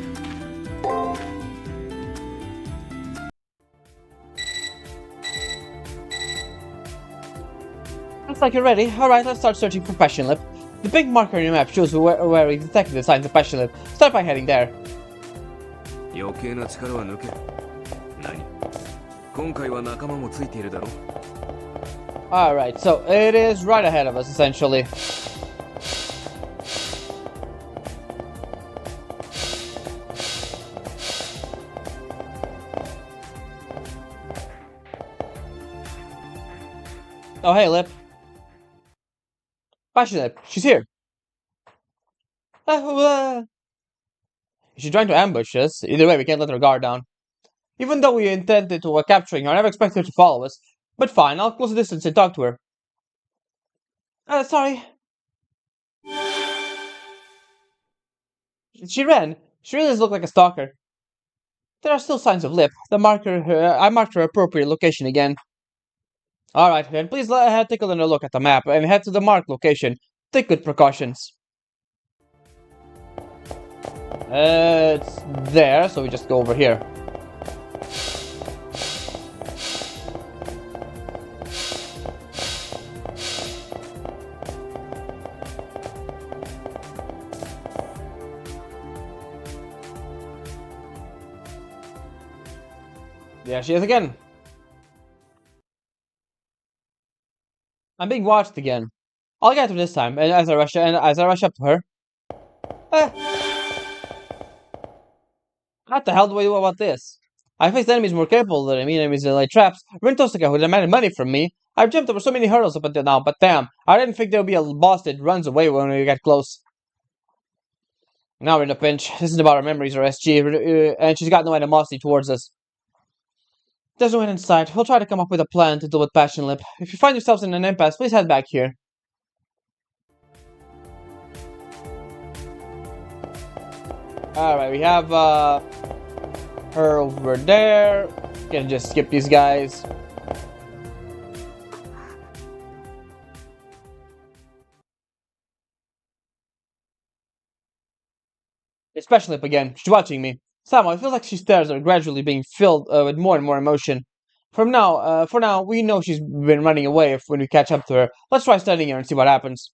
Looks like you're ready. Alright, let's start searching for Passion Lip. The pink marker on your map shows where we detected the signs of Passion Lip. Start by heading there. Alright, so it is right ahead of us, essentially. Oh, hey, Lip. Passion Lip, she's here. Is she trying to ambush us? Either way, we can't let her guard down. Even though we intended to capturing her, I never expected her to follow us. But fine, I'll close the distance and talk to her. Sorry. She ran. She really does look like a stalker. There are still signs of Lip. I marked her appropriate location again. Alright, then please take another look at the map and head to the marked location. Take good precautions. It's there, so we just go over here. There she is again. I'm being watched again. I'll get her this time, and as I rush up to her. What the hell do I do about this? I faced enemies more capable than me, enemies like traps. Rintosaka, who demanded money from me. I've jumped over so many hurdles up until now, but damn, I didn't think there would be a boss that runs away when we get close. Now we're in a pinch. This isn't about our memories or SG, and she's got no animosity towards us. There's no end in sight. We'll try to come up with a plan to deal with Passion Lip. If you find yourselves in an impasse, please head back here. Alright, we have her over there. Gonna just skip these guys. It's Passionate again. She's watching me. Somehow, it feels like she stares are gradually being filled with more and more emotion. For now, we know she's been running away when we catch up to her. Let's try studying her and see what happens.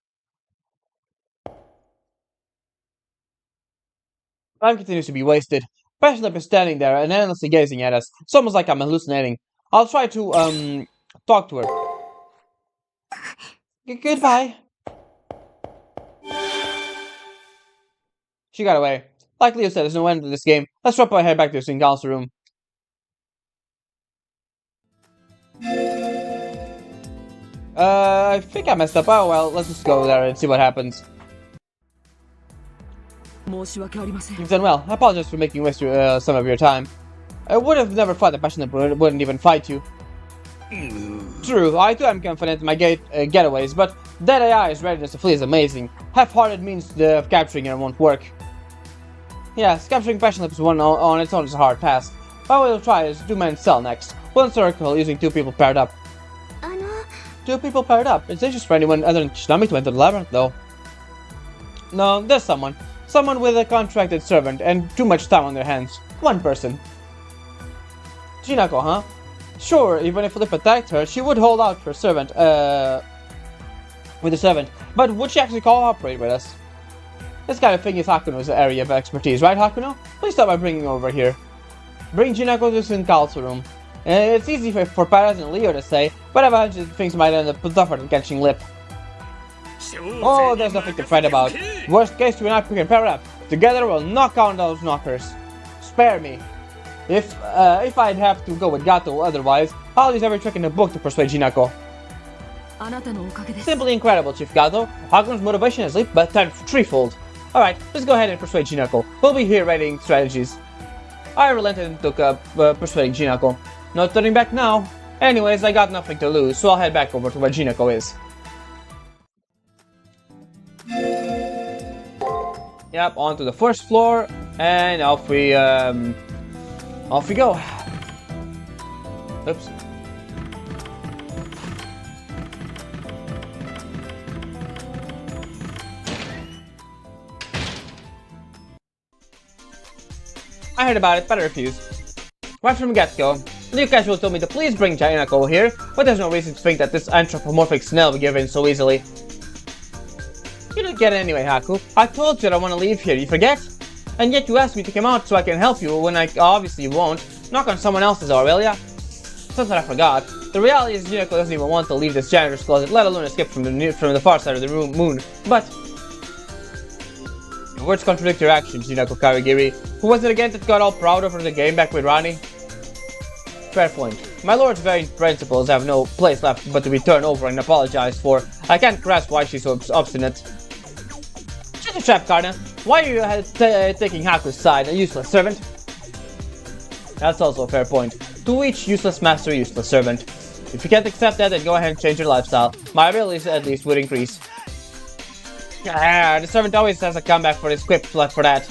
Time continues to be wasted. Passionate is standing there and endlessly gazing at us. It's almost like I'm hallucinating. I'll try to, talk to her. Goodbye. She got away. Like Leo said, there's no end to this game. Let's drop our head back to the student council room. I think I messed up. Oh well, let's just go there and see what happens. You've done well. I apologize for making waste some of your time. I would have never thought that Passionate wouldn't even fight you. True, I too am confident in my getaways, but that AI's readiness to flee is amazing. Half-hearted means of capturing her won't work. Yes, capturing Passionate on its own is a hard task. What we'll try is two-man cell next. One circle using two people paired up. Two people paired up. It's dangerous for anyone other than Kishinami to enter the labyrinth, though. No, there's someone. Someone with a contracted servant and too much time on their hands. One person. Jinako, huh? Sure, even if Flip attacked her, she would hold out for servant, with the servant. But would she actually cooperate with us? This kind of thing is Hakuno's area of expertise, right, Hakuno? Please stop by bringing her over here. Bring Jinako to the student council room. It's easy for Paras and Leo to say, but I've hunch things might end up tougher than catching lip. Oh, there's nothing to fret about. Worst case, you and I can pair up. Together, we'll knock out those knockers. Spare me. If I'd have to go with Gato otherwise, I'll use every trick in the book to persuade Jinako. Simply incredible, Chief Gato. Hakuno's motivation has leaped but threefold. Alright, let's go ahead and persuade Jinako. We'll be here writing strategies. I relented and took up persuading Jinako. No turning back now. Anyways, I got nothing to lose, so I'll head back over to where Jinako is. Yep, on to the first floor, and off we go. Oops. I heard about it, but I refuse. Right from the get-go, Liu Casual told me to please bring Jinako here, but there's no reason to think that this anthropomorphic snail will give in so easily. You didn't get it anyway, Haku. I told you that I want to leave here, you forget? And yet you asked me to come out so I can help you when I obviously won't. Knock on someone else's door, will ya? Something I forgot. The reality is Jinako doesn't even want to leave this janitor's closet, let alone escape from the far side of the moon. But your words contradict your actions, Jinako Karigiri. Who was it again that got all proud over the game back with Rani? Fair point. My lord's very principles have no place left but to be turned over and apologized for. I can't grasp why she's so obstinate. Shut your trap, Karna. Why are you taking Haku's side, a useless servant? That's also a fair point. To each useless master, useless servant. If you can't accept that, then go ahead and change your lifestyle. My abilities at least would increase. The servant always has a comeback for his quip left for that.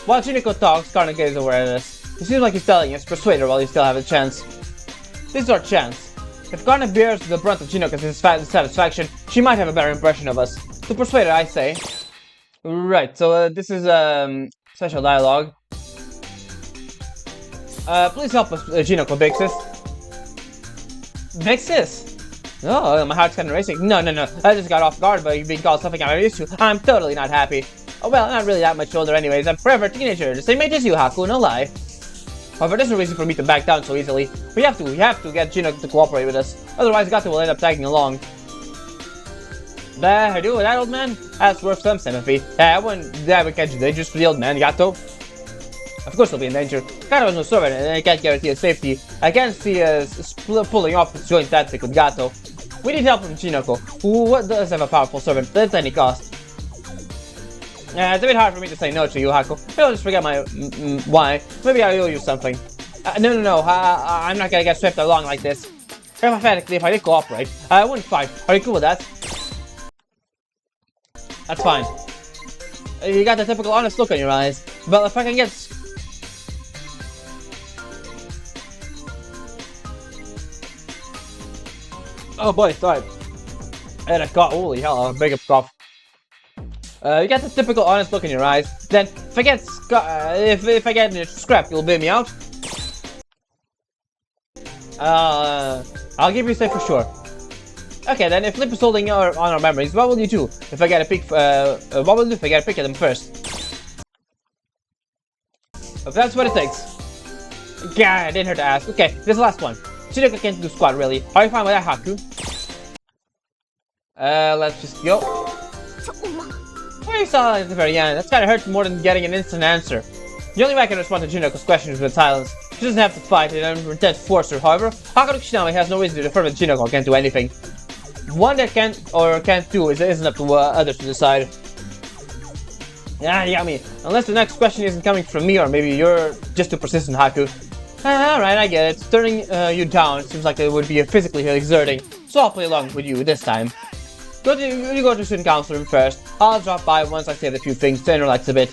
While Jinako talks, Karna gazes over at us. It seems like he's telling us, persuade her while you still have a chance. This is our chance. If Karna bears the brunt of Jinoka's dissatisfaction, she might have a better impression of us. To persuade her, I say. Right, so this is special dialogue. Please help us, Jinako, big sis. Big sis? Oh, my heart's kind of racing. No. I just got off guard by being called something I'm not used to. I'm totally not happy. Oh well, not really that much older anyways. I'm forever a teenager, the same age as you, Haku, no lie. However, there's no reason for me to back down so easily. We have to get Jinako to cooperate with us. Otherwise, Gato will end up tagging along. I do with that, old man? That's worth some sympathy. I wouldn't catch dangerous for the old man, Gato. Of course he'll be in danger. Gato has no servant and I can't guarantee his safety. I can't see us pulling off his joint tactic with Gato. We need help from Jinako, who does have a powerful servant, but at any cost. It's a bit hard for me to say no to you, Haku. I'll just forget my why. Maybe I owe you something. No. I'm not gonna get swept along like this. Hypothetically, if I did cooperate, I wouldn't fight. Are you cool with that? That's fine. You got the typical honest look in your eyes. But if I can get... Oh boy, sorry. I had a cough. Holy hell, a big cough. You get the typical honest look in your eyes. Then, if I get scrap, you'll bail me out. I'll give you a say for sure. Okay, then if Flip is holding on our memories, what will you do if I get a peek? What will you do if I get a peek at them first? If that's what it takes. Yeah, I didn't hurt to ask. Okay, this is the last one. Shinoko can't do squat really. Are you fine with that, Haku? Let's just go. What you saw at the very end, that's kinda hurt more than getting an instant answer. The only way I can respond to Shinnoko's questions is with silence. She doesn't have to fight it and pretend to force her, however. Haku Kishinami has no reason to affirm that Shinoko can't do anything. One that can't or can't do isn't up to others to decide. Yeah, you got me. Unless the next question isn't coming from me, or maybe you're just too persistent, Haku. Alright, I get it. Turning you down seems like it would be physically exerting, so I'll play along with you this time. You go to student council room first. I'll drop by once I say a few things to relax a bit.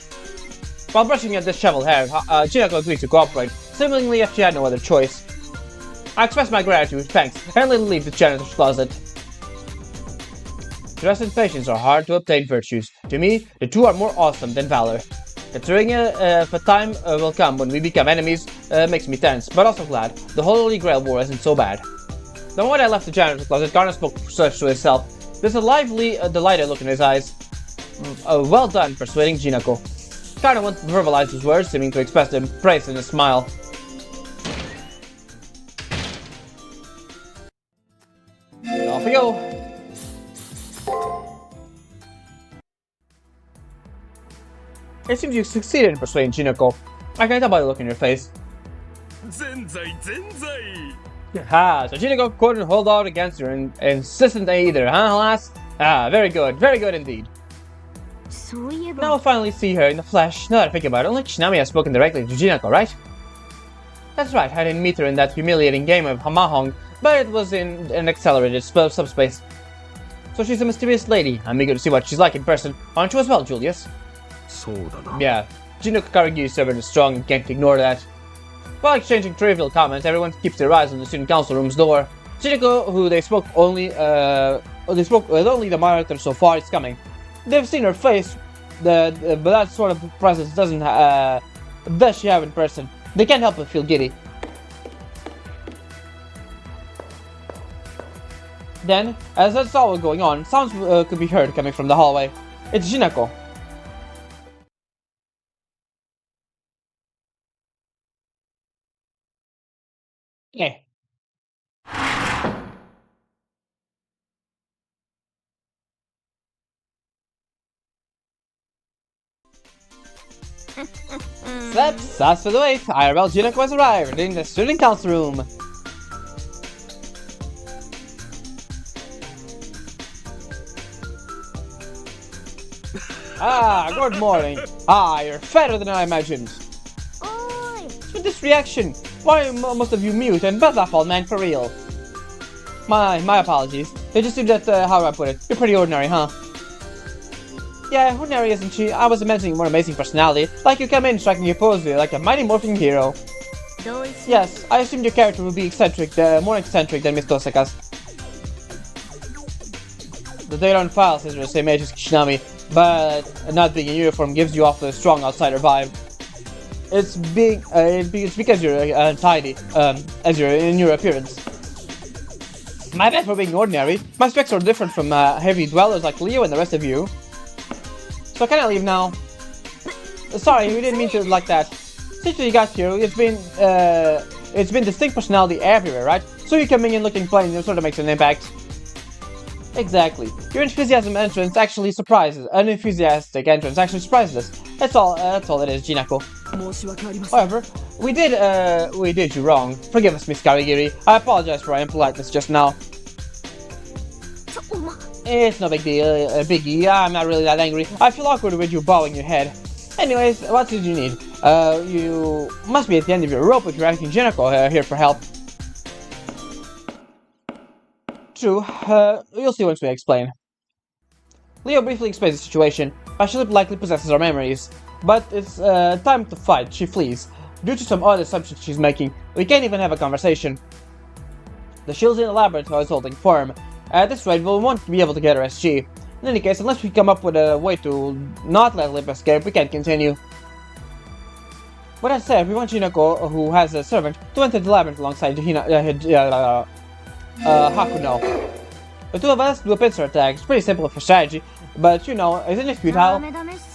While brushing at this shovel hair, Shinoko agreed to cooperate, seemingly if she had no other choice. I express my gratitude, thanks, and leave the janitor's closet. Trust and patience are hard to obtain virtues. To me, the two are more awesome than valor. Considering if a time will come when we become enemies, makes me tense, but also glad. The Holy Grail War isn't so bad. The moment I left the janitor's closet, Garner spoke such to himself. There's a lively, delighted look in his eyes. Well done, persuading Shinoko. Garner won't verbalize his words, seeming to express them praise in a smile. And off we go. It seems you succeeded in persuading Shinoko. I can tell by the look in your face. Ha, so Shinoko couldn't hold out against your insistent either, huh, lass? Ah, very good indeed. Now we'll finally see her in the flesh. Now that I think about it, only Kishinami has spoken directly to Shinoko, right? That's right, I didn't meet her in that humiliating game of Hamahong, but it was in an accelerated subspace. So she's a mysterious lady. I'm eager to see what she's like in person. Aren't you as well, Julius? Yeah, Shinoko Karagi is stubborn and strong and can't ignore that. While exchanging trivial comments, everyone keeps their eyes on the student council room's door. Shinoko, who they spoke with only the monitor so far, is coming. They've seen her face, but that sort of presence does she have in person. They can't help but feel giddy. Then, as that's all was going on, sounds could be heard coming from the hallway. It's Shinoko. Hey. That's for the wait. IRL Shinoko has arrived in the student council room. Good morning. You're fatter than I imagined. With this reaction, why are most of you mute and bad laugh all man for real? My apologies. It just seems that, how do I put it? You're pretty ordinary, huh? Yeah, ordinary isn't she? I was imagining a more amazing personality, like you come in striking your pose like a mighty morphing hero. Yes, I assumed your character would be eccentric, more eccentric than Miss Toseka's. The data on file says you're the same age as Kishinami, but not being in uniform gives you off a strong outsider vibe. It's because you're untidy, as you're in your appearance. My bad for being ordinary. My specs are different from heavy dwellers like Leo and the rest of you. So can I leave now? Sorry, we didn't mean to like that. Since you got here, it's been distinct personality everywhere, right? So you coming in looking plain sort of makes an impact. Exactly. Your enthusiastic entrance actually surprises us. That's all it is, Jinako. However, we did you wrong. Forgive us, Miss Karigiri. I apologize for our impoliteness just now. It's no big deal, biggie. I'm not really that angry. I feel awkward with you bowing your head. Anyways, what did you need? You must be at the end of your rope if you're asking Jinako here for help. True. You'll see once we explain. Leo briefly explains the situation. Bashilip likely possesses our memories. But it's time to fight. She flees. Due to some odd assumptions she's making, we can't even have a conversation. The shields in the laboratory is holding firm. At this rate, we won't be able to get her SG. In any case, unless we come up with a way to not let Lip escape, we can't continue. But that said, we want Hinako, who has a servant, to enter the labyrinth alongside Hakuno. The two of us do a pincer attack. It's pretty simple for strategy, but you know, isn't it futile?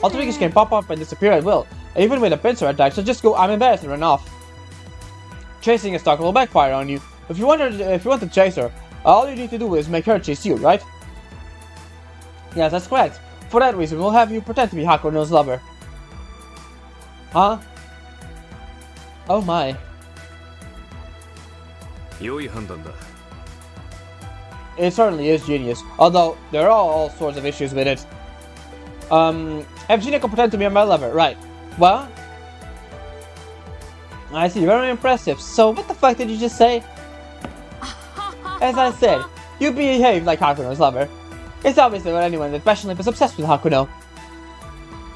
Alter egos can pop up and disappear at will, even with a pincer attack, so just go I'm embarrassed and run off. Chasing a stalker will backfire on you. If you want to chase her, all you need to do is make her chase you, right? Yes, that's correct. For that reason, we'll have you pretend to be Hakuno's lover. Huh? Oh my. It certainly is genius, although there are all sorts of issues with it. Have Hinako pretend to be my lover, right? Well, I see, very impressive. So, what the fuck did you just say? As I said, you behave like Hakuno's lover. It's obvious that anyone with passion lip is obsessed with Hakuno.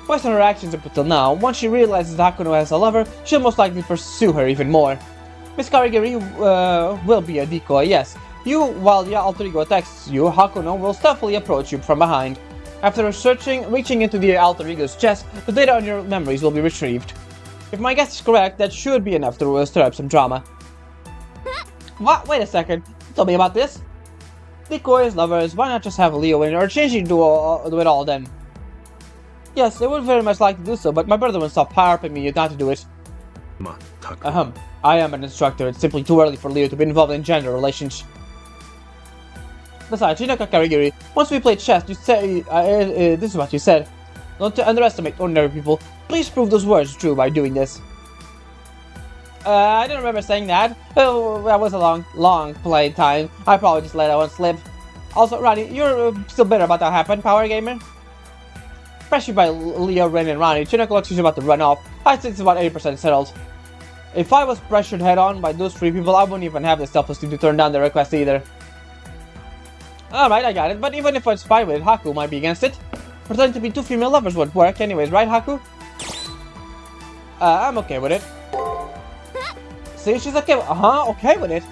Based on her actions up until now, once she realizes that Hakuno has a lover, she'll most likely pursue her even more. Miss Karigiri will be a decoy, yes. While the alter ego attacks you, Hakuno will stealthily approach you from behind. After reaching into the alter ego's chest, the data on your memories will be retrieved. If my guess is correct, that should be enough to stir up some drama. What? Wait a second. Tell me about this. Decoys, lovers, why not just have Leo in or changing do it all then? Yes, I would very much like to do so, but my brother won't stop harping me not to do it. I am an instructor. It's simply too early for Leo to be involved in gender relations. Besides, Hinako Karigiri, once we played chess, you say, this is what you said. Don't underestimate ordinary people. Please prove those words true by doing this. I don't remember saying that. Oh, that was a long play time. I probably just let that one slip. Also, Ronnie, you're still bitter about that happened, Power Gamer? Pressured by Leo, Ren, and Ronnie, Hinako looks like she's about to run off. I think it's about 80% settled. If I was pressured head-on by those three people, I wouldn't even have the self-esteem to turn down their request either. Alright, I got it, but even if I was fine with it, Haku might be against it. Pretending to be two female lovers would work anyways, right, Haku? I'm okay with it. See, she's okay with okay with it.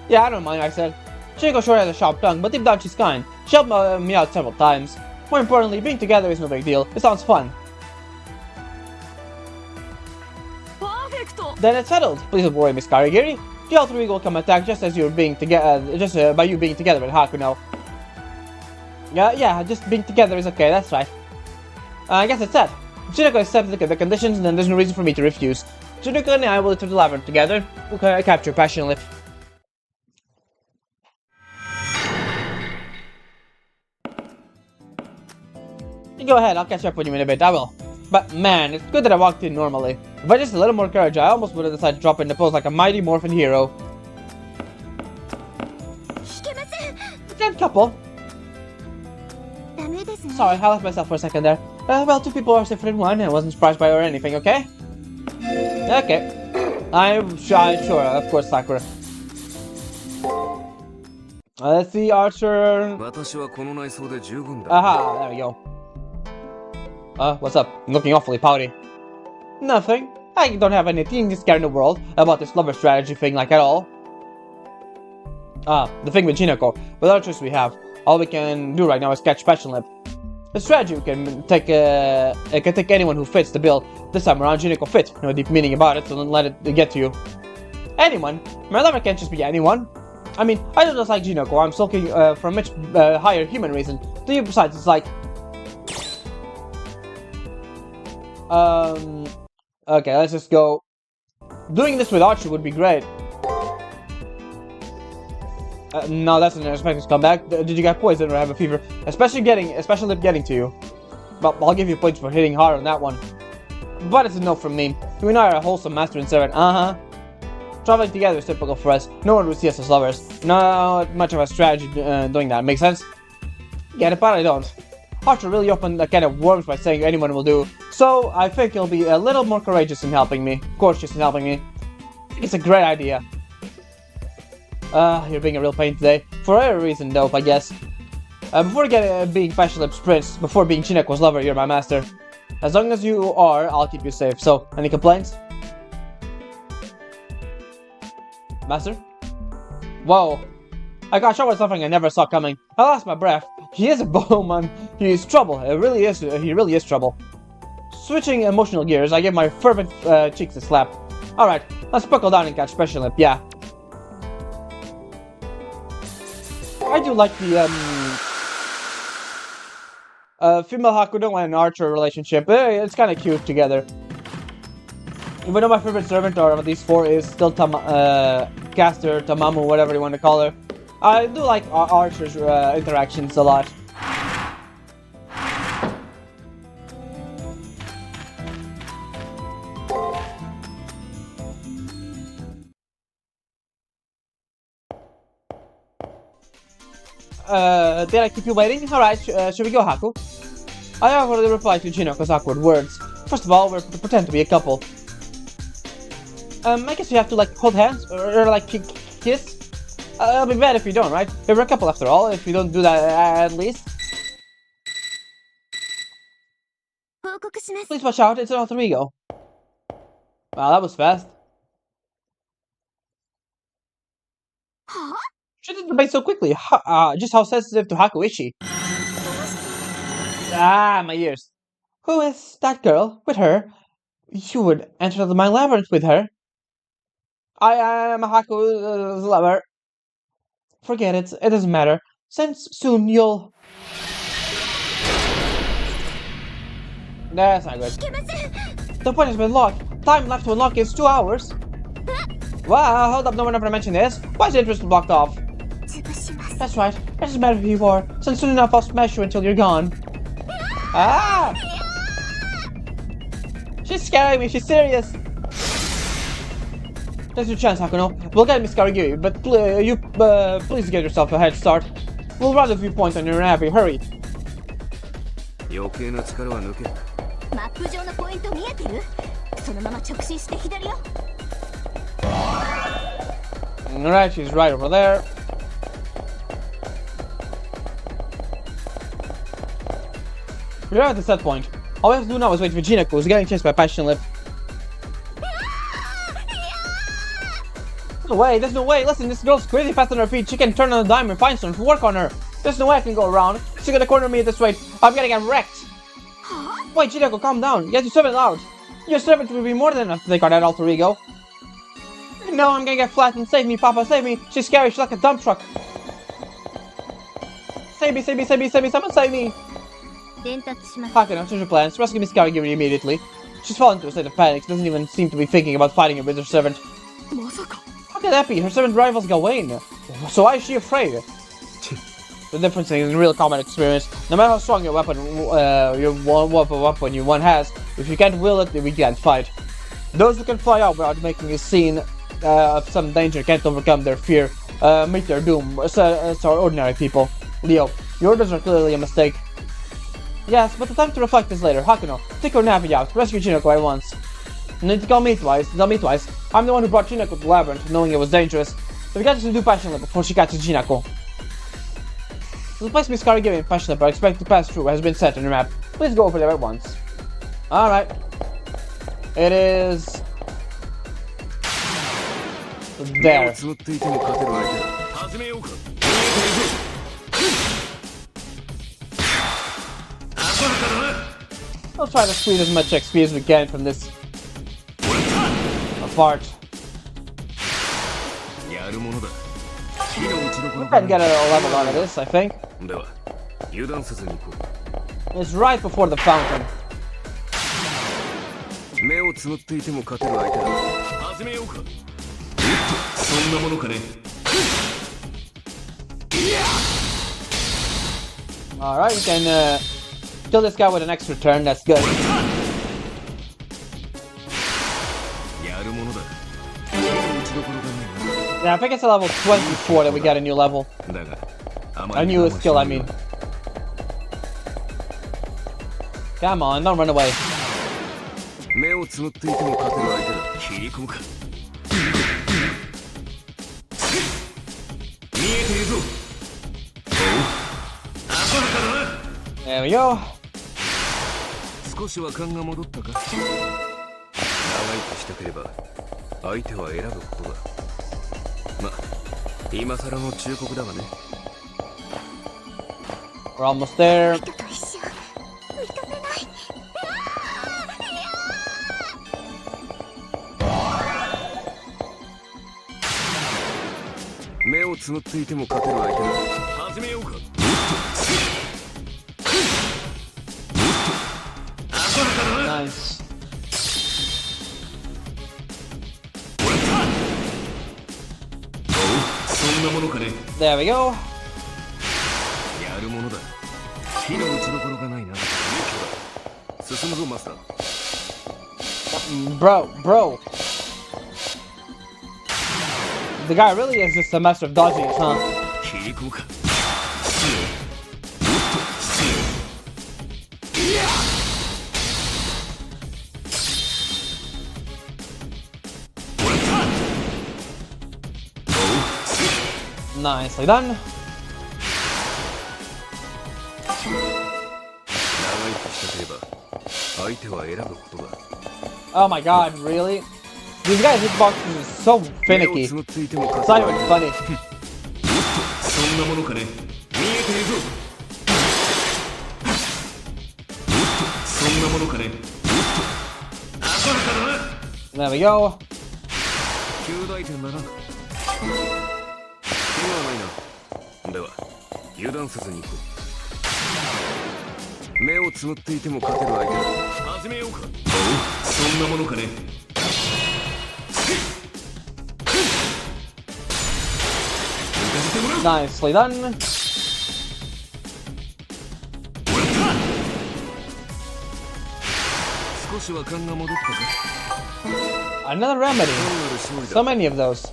Yeah, I don't mind, I said. Shingo sure has a sharp tongue, but deep down she's kind. She helped me out several times. More importantly, being together is no big deal. It sounds fun. Then it's settled. Please don't worry, Miss Karigiri. The alter ego will come attack just as you're being together, by you being together with Hakuno. Yeah, just being together is okay, that's right. I guess it's set. If Shinako accepts the conditions, then there's no reason for me to refuse. Shinako and I will enter the labyrinth together. We'll capture Passion Lip. You go ahead, I'll catch up with you in a bit, I will. But man, it's good that I walked in normally. If I just had a little more courage, I almost would have decided to drop in the pose like a mighty morphin hero. Good couple. Sorry, I lost myself for a second there. Well, two people are safer than one. I wasn't surprised by her or anything, okay? Okay. I'm sure, of course, Sakura. Let's see, Archer. Aha, there we go. What's up? I'm looking awfully pouty. Nothing. I don't have anything to scare in the world about this lover strategy thing like at all. The thing with Hinako. With our choice we have, all we can do right now is catch Passion Lip. The strategy we can take, it can take anyone who fits the bill. This time around, Hinako fit. No deep meaning about it, so don't let it get to you. Anyone? My lover can't just be anyone. I mean, I don't just like Hinako. I'm sulking for a much higher human reason. To you, besides, it's like... Okay, let's just go. Doing this with Archer would be great. No, that's an unexpected comeback. Did you get poisoned or have a fever? Especially Lip getting to you. But I'll give you points for hitting hard on that one. But it's a no from me. You and I are a wholesome master and servant. Traveling together is typical for us. No one would see us as lovers. Not much of a strategy doing that. Make sense? Get it, but I don't. Archer really opened a can of worms by saying anyone will do. So I think he'll be a little more courageous in helping me. Courageous in helping me. It's a great idea. You're being a real pain today. For a reason, though, I guess. Before being Passion Lip's prince, before being Chinako's lover, you're my master. As long as you are, I'll keep you safe. So, any complaints? Master? Whoa. I got shot with something I never saw coming. I lost my breath. He is a bowman. He is trouble. He really is trouble. Switching emotional gears, I give my fervent cheeks a slap. Alright, let's buckle down and catch special lip, yeah. I do like the female Hakuno and Archer relationship. It's kind of cute together. Even though my favorite servant out of these four is still Caster, Tamamu, whatever you want to call her, I do like Archer's interactions a lot. Did I keep you waiting? Alright, should we go, Haku? I already replied to Jinoko's awkward words. First of all, we're pretend to be a couple. I guess you have to, like, hold hands, or like, kiss? It'll be bad if you don't, right? We're a couple after all, if you don't do that at least. Please watch out, it's an alter ego. Wow, that was fast. She did the base so quickly. Just how sensitive to Haku is she? Ah, my ears. Who is that girl? With her? You would enter my labyrinth with her. I am Haku's lover. Forget it, it doesn't matter. Since soon you'll... That's not good. The point has been locked. Time left to unlock is 2 hours. Wow, hold up, no one ever mentioned this. Why is the entrance blocked off? That's right, it doesn't matter who you are. Since soon enough I'll smash you until you're gone. Ah! She's scaring me, she's serious. There's your chance, Hakuno. We'll get Miss Karigiri, but please get yourself a head start. We'll run a few points on your navy, hurry. Alright, she's right over there. We're at the set point. All we have to do now is wait for Jinako, who's getting chased by Passion Lip. No way, there's no way. Listen, this girl's crazy fast on her feet. She can turn on a dime and find someone to work on her. There's no way I can go around. She's gonna corner me this way. I'm gonna get wrecked. Wait, Jinako, calm down. Get your servant out. Your servant will be more than enough to take on that alter ego. No, I'm gonna get flattened. Save me, Papa, save me. She's scary. She's like a dump truck. Save me, save me, save me, save me. Someone save me. Hakuno, change your plans. Rescue Miss Karigiri immediately. She's fallen into a state of panic. She doesn't even seem to be thinking about fighting her with her servant. How can that be? Her servant rivals Gawain. So why is she afraid? The difference in real combat experience, no matter how strong your weapon you one has, if you can't will it, then we can't fight. Those who can fly out without making a scene of some danger can't overcome their fear, meet their doom. So ordinary people. Leo, your orders are clearly a mistake. Yes, but the time to reflect is later. Hakuno, take your Navi out. Rescue Jinako at once. You need to call me twice. Tell me twice. I'm the one who brought Jinako to the labyrinth, knowing it was dangerous. So we got to do Passion Lip before she catches Jinako. The place Miss Karigiri and Passion Lip are expected to pass through has been set on your map. Please go over there at once. Alright. It is... there. I'll try to squeeze as much XP as we can from this part. We can get a level out of this, I think. It's right before the fountain. Alright, we can kill this guy with an extra turn, that's good. Yeah, I think it's a level 24 that we got a new level. A new skill, I mean. Come on, don't run away. There we go. 少しは勘が戻ったか。長生きしたければ相手は選ぶことだ。ま、今更の忠告だがね。We're almost there. Nice. There we go. Bro. The guy really is just a master of dodging it, huh? Nicely done. Oh my god, really? These guys' hitboxes is so finicky. It's not even funny. There we go. Nicely done. Another remedy. So many of those.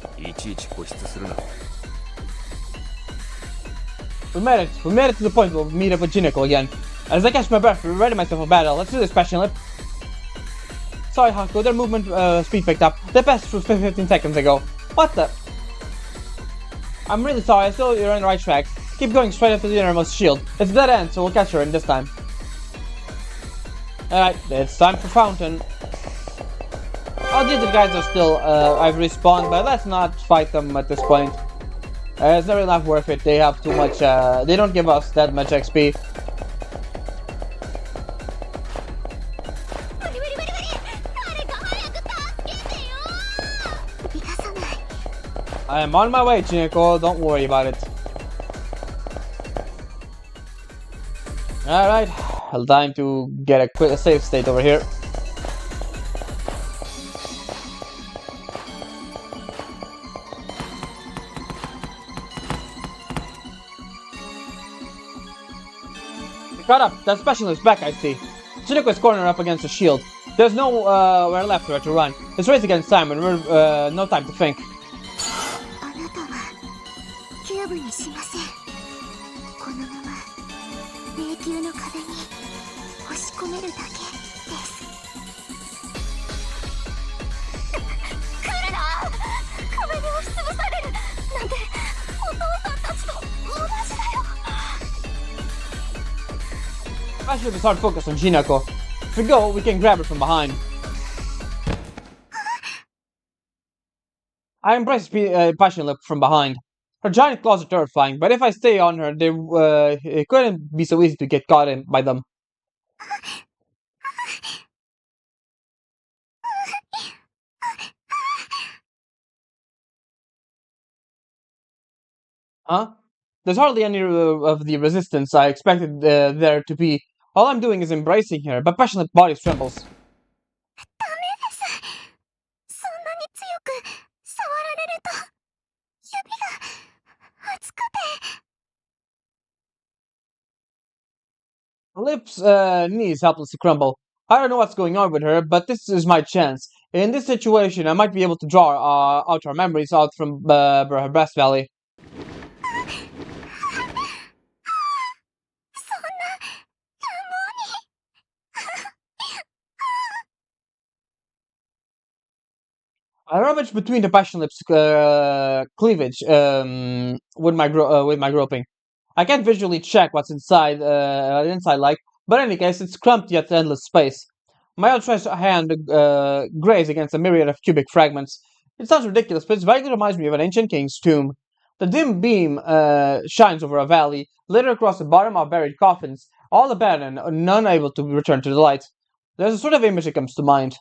We made it. We made it to the point where we meet up with Jinako again. As I catch my breath, ready myself for battle. Let's do this, Passion Lip. Sorry, Haku, their movement speed picked up. They passed through 15 seconds ago. What the? I'm really sorry, I still you're on the right track. Keep going straight up to the innermost shield. It's a dead end, so we'll catch her in this time. Alright, it's time for Fountain. Oh, the other guys are still, I've respawned, but let's not fight them at this point. It's not really not worth it, they have too much, they don't give us that much XP. I am on my way, Chineko, don't worry about it. Alright, time to get a quick save state over here. Caught up, that specialist back, I see. Chineko is cornered up against the shield. There's nowhere left for her to run. It's race against time and we're no time to think. I should start focus on Jinako. If we go, we can grab her from behind. I embrace Passion Lip from behind. Her giant claws are terrifying, but if I stay on her, it couldn't be so easy to get caught in by them. Huh? There's hardly any of the resistance I expected there to be. All I'm doing is embracing her, but Passion Lip body trembles. Lip's knees helplessly crumble. I don't know what's going on with her, but this is my chance. In this situation, I might be able to draw out her memories out from her breast valley. I rummage between the Passion Lip's cleavage with my groping. I can't visually check what's inside, like, but in any case, it's cramped yet endless space. My outstretched hand graze against a myriad of cubic fragments. It sounds ridiculous, but it vaguely reminds me of an ancient king's tomb. The dim beam shines over a valley, lit across the bottom of buried coffins, all abandoned, none able to return to the light. There's a sort of image that comes to mind.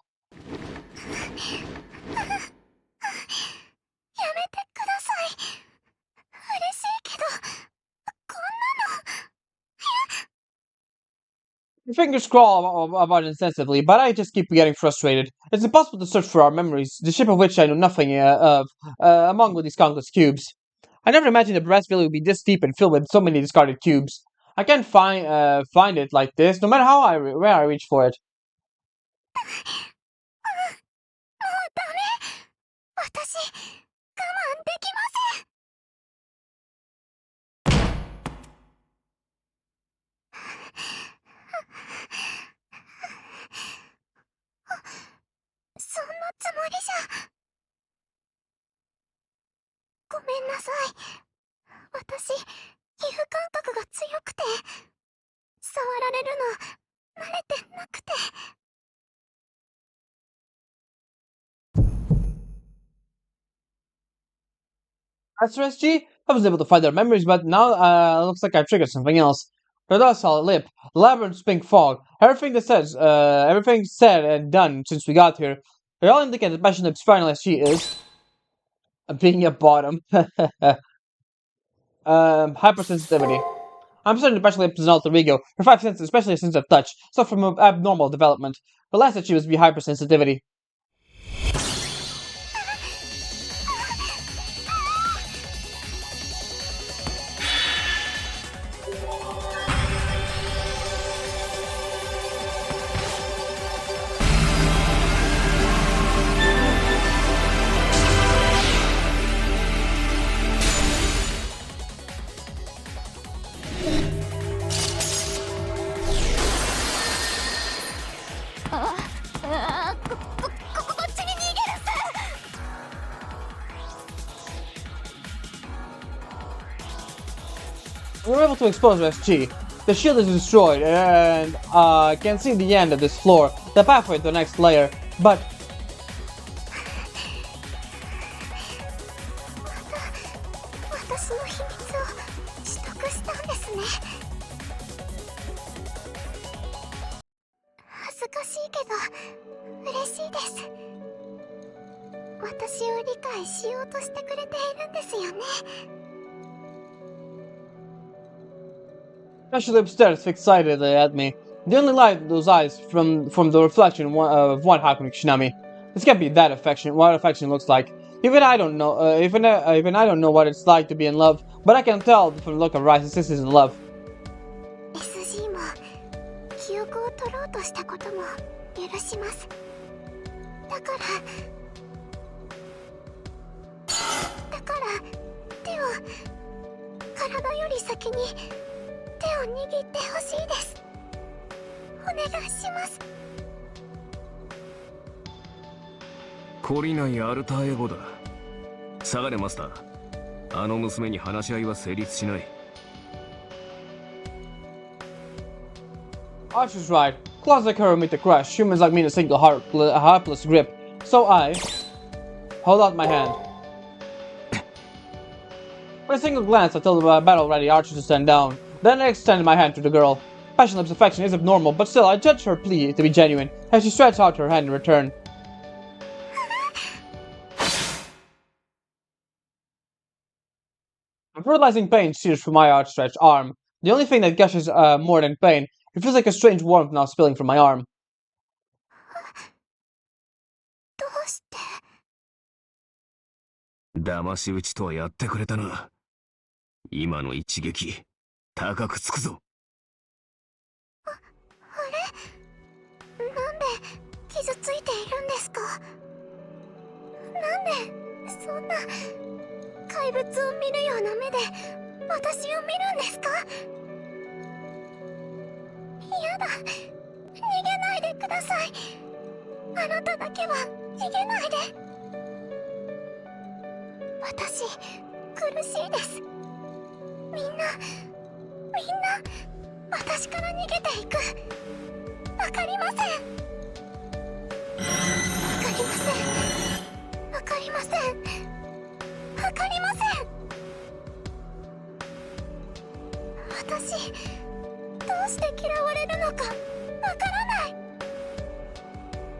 My fingers crawl about insensibly, but I just keep getting frustrated. It's impossible to search for our memories, the shape of which I know nothing of, among these countless cubes. I never imagined the brass valley would be this deep and filled with so many discarded cubes. I can't find it like this, no matter how where I reach for it. As for SG, I was able to find their memories, but now looks like I've triggered something else. The dust solid lip, labyrinth pink fog, everything said and done since we got here. They all indicate that Passion Lip's final SG is being a bottom. Hypersensitivity. I'm certain Passion Lip is an alter ego. Her five senses, especially a sense of touch, suffer from abnormal development. The last SG was to be hypersensitivity. We were able to expose SG. The shield is destroyed, and can see the end of this floor, the pathway to the next layer, but... Passion Lip stares excitedly at me. The only light in those eyes from the reflection of one Hakuni Shinami. This can't be that affection. What affection looks like. Even I don't know. Even I don't know what it's like to be in love. But I can tell from the look of Rice's sisters in love. SG も記憶を取ろうとしたことも許します。だから手を体より先に手を握ってほしいです。お願いします。懲りないアルターエゴだ。下がれマスター。あの娘に話し合いは成立しない。Archer's right. Claws like her meet the crush. Humans like me in a single heartless grip. So I hold out my hand. With a single glance, I tell the battle-ready archer to stand down. Then I extend my hand to the girl. Passion Lip's affection is abnormal, but still I judge her plea to be genuine, as she stretches out her hand in return. A brutalizing pain sears through my outstretched arm. The only thing that gushes more than pain, it feels like a strange warmth now spilling from my arm. 騙し討ちとはやってくれたな。今の一撃、高くつくぞ。あれ？なんで傷ついているんですか？なんでそんな怪物を見るような目で私を見るんですか？やだ、逃げないでください。あなただけは逃げないで。私、苦しいです。みんな私から逃げていく。わかりません。わかりません。わかりません。わかりません。私どうして嫌われるのかわからない。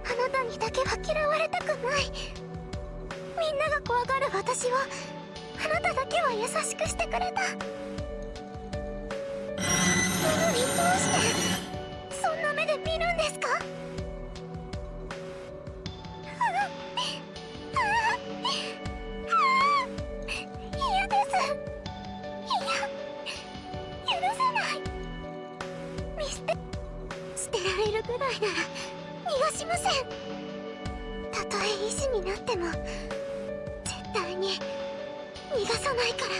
あなたにだけは嫌われたくない。みんなが怖がる私をあなただけは優しくしてくれた。なのにどうしてそんな目で見るんですか？嫌です。許せない。捨てられるぐらいなら逃がしません。たとえ医師になっても絶対に逃がさないから。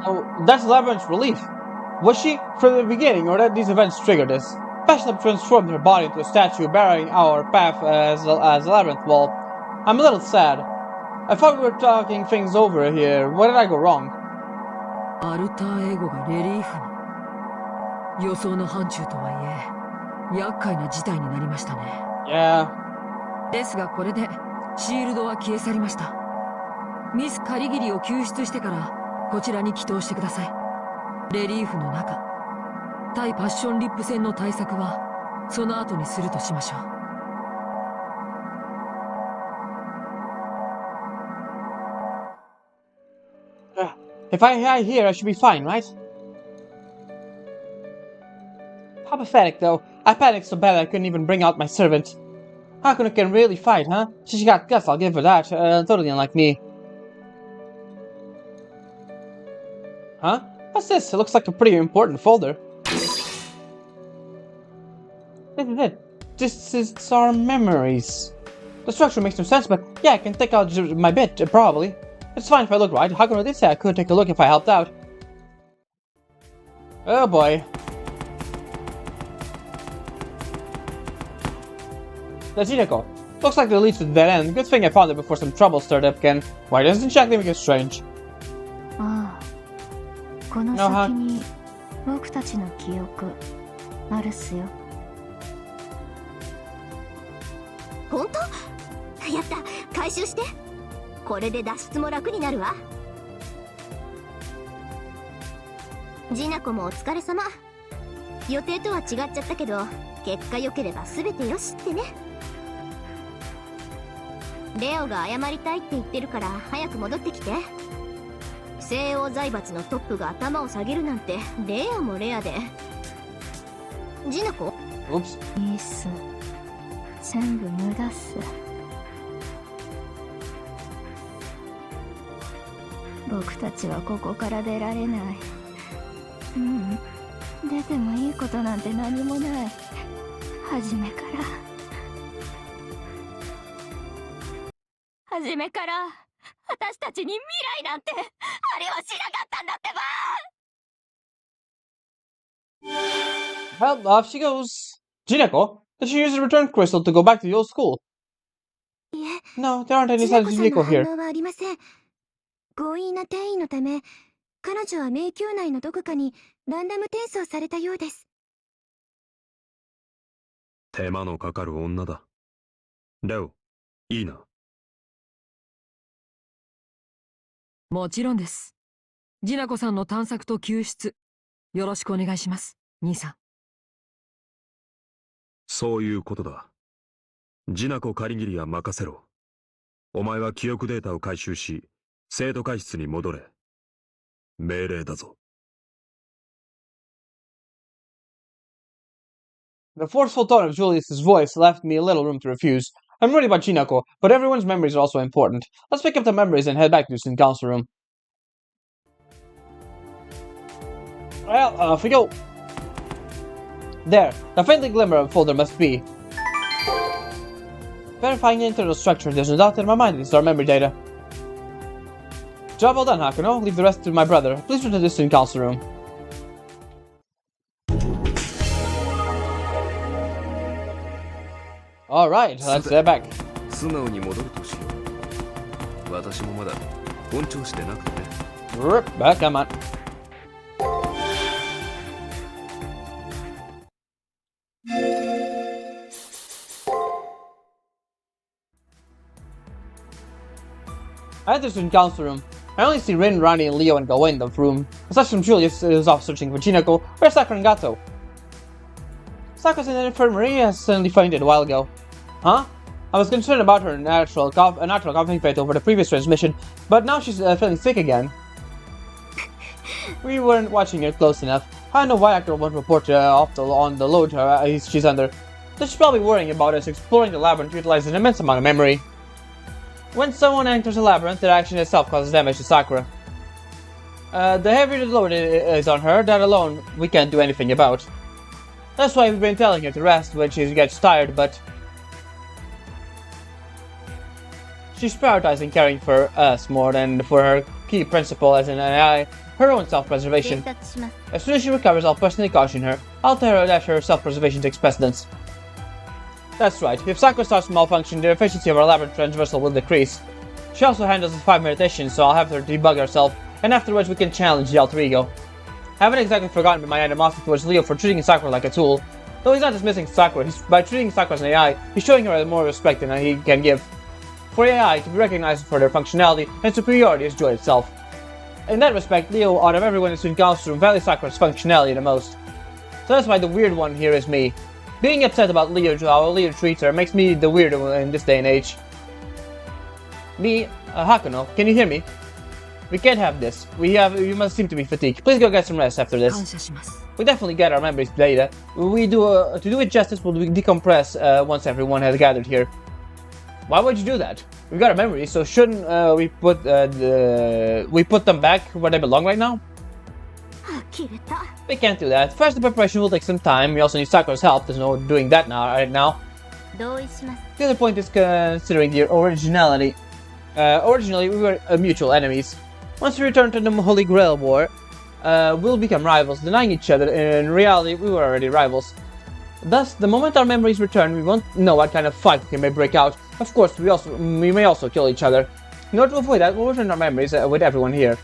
Oh, that's Labyrinth's relief. Was she from the beginning, or did these events trigger this? Passion transformed her body into a statue barring our path as a labyrinth wall. I'm a little sad. I thought we were talking things over here. Where did I go wrong? アルターエゴがレリーフに。予想の範疇とはいえ、厄介な事態になりましたね。Yeah. ですがこれでシールドは消え去りました。ミス・カリギリを救出してからこちらに帰投してください。レリーフの中、対パッションリップ戦の対策はその後にするとしましょう。If I hide here, I should be fine, right? How pathetic, though. I panicked so bad I couldn't even bring out my servant. Hakuna can really fight, huh? She got guts, I'll give her that. Totally unlike me. Huh? What's this? It looks like a pretty important folder. This is it. This is our memories. The structure makes no sense, but yeah, I can take out my bit, probably. It's fine if I look right. Hakuna did say I could take a look if I helped out. Oh boy. That's Hinako. Looks like it leads to the dead end. Good thing I found it before some trouble started up again. Why doesn't Jack make it strange? この先に僕たちの記憶あるっすよ。本当？やった、回収して。これで脱出も楽になるわ。ジナコもお疲れ様。予定とは違っちゃったけど、結果良ければ全てよしってね。レオが謝りたいって言ってるから早く戻ってきて。西欧財閥のトップが頭を下げるなんてレアもレアで。ジナコ？いいっす。全部無駄っす。僕たちはここから出られない。出てもいいことなんて何もない。初めから私たちに未来なんてありはしなかったんだってば。Well, off she goes. Jinako? Did she use the return crystal to go back to the old school? No, there aren't any signs of Jinako here. 強引な転移のため、彼女は迷宮内のどこかにランダム転送されたようです。手間のかかる女だ。レオ、いいな。もちろんです。ジナコさんの探索と救出、よろしくお願いします、兄さん。そういうことだ。ジナコカリギリは任せろ。お前は記憶データを回収し、生徒会室に戻れ。命令だぞ。The forceful tone of Julius's voice left me a little room to refuse. I'm worried about Chinako, but everyone's memories are also important. Let's pick up the memories and head back to the student council room. Well, off we go. There, the faintly glimmer of a folder must be. Verifying the internal structure, there's no doubt in my mind these are memory data. Job well done, Hakuno. Leave the rest to my brother. Please return to the student council room. Alright, let's head back. 素直に戻るとしよう。私もまだ本調子でなくてね。Back, come on. I enter the student council room. I only see Rin, Ronnie, and Leo and Go in the room. Aside from Julius, who's off searching for Chinako, where's Sakura and Gato? Sakura's in the infirmary, as suddenly fainted a while ago. Huh? I was concerned about her natural coughing fit over the previous transmission, but now she's feeling sick again. We weren't watching her close enough. I don't know why Akira won't report on the load she's under. She's probably worrying about us exploring the labyrinth utilizing an immense amount of memory. When someone enters a labyrinth, their action itself causes damage to Sakura. The heavier the load is on her, that alone we can't do anything about. That's why we've been telling her to rest when she gets tired, but she's prioritizing caring for us more than for her key principle as an AI, her own self-preservation. As soon as she recovers, I'll personally caution her. I'll tell her that her self-preservation takes precedence. That's right, if Sakura starts to malfunction, the efficiency of our labyrinth transversal will decrease. She also handles the 5 meditations, so I'll have her debug herself, and afterwards we can challenge the alter ego. I haven't exactly forgotten my animosity towards Leo for treating Sakura like a tool. Though he's not dismissing Sakura, by treating Sakura as an AI, he's showing her more respect than he can give. For AI to be recognized for their functionality and superiority is joy itself. In that respect, Leo, out of everyone in the student council room, values Sakura's functionality the most. So that's why the weird one here is me. Being upset about Leo, how Leo treats her, makes me the weirdo in this day and age. Hakuno, can you hear me? We can't have this. You must seem to be fatigued. Please go get some rest after this. We definitely get our memories data. To do it justice, we'll decompress once everyone has gathered here. Why would you do that? We've got our memories, so shouldn't we put them back where they belong right now? We can't do that. First, the preparation will take some time. We also need Sakura's help. There's no doing that right now. The other point is considering the originality. Originally, we were mutual enemies. Once we return to the Holy Grail War, we'll become rivals, denying each other. In reality, we were already rivals. Thus, the moment our memories return, we won't know what kind of fight we may break out. Of course, we may also kill each other. In order to avoid that, we'll return our memories with everyone here.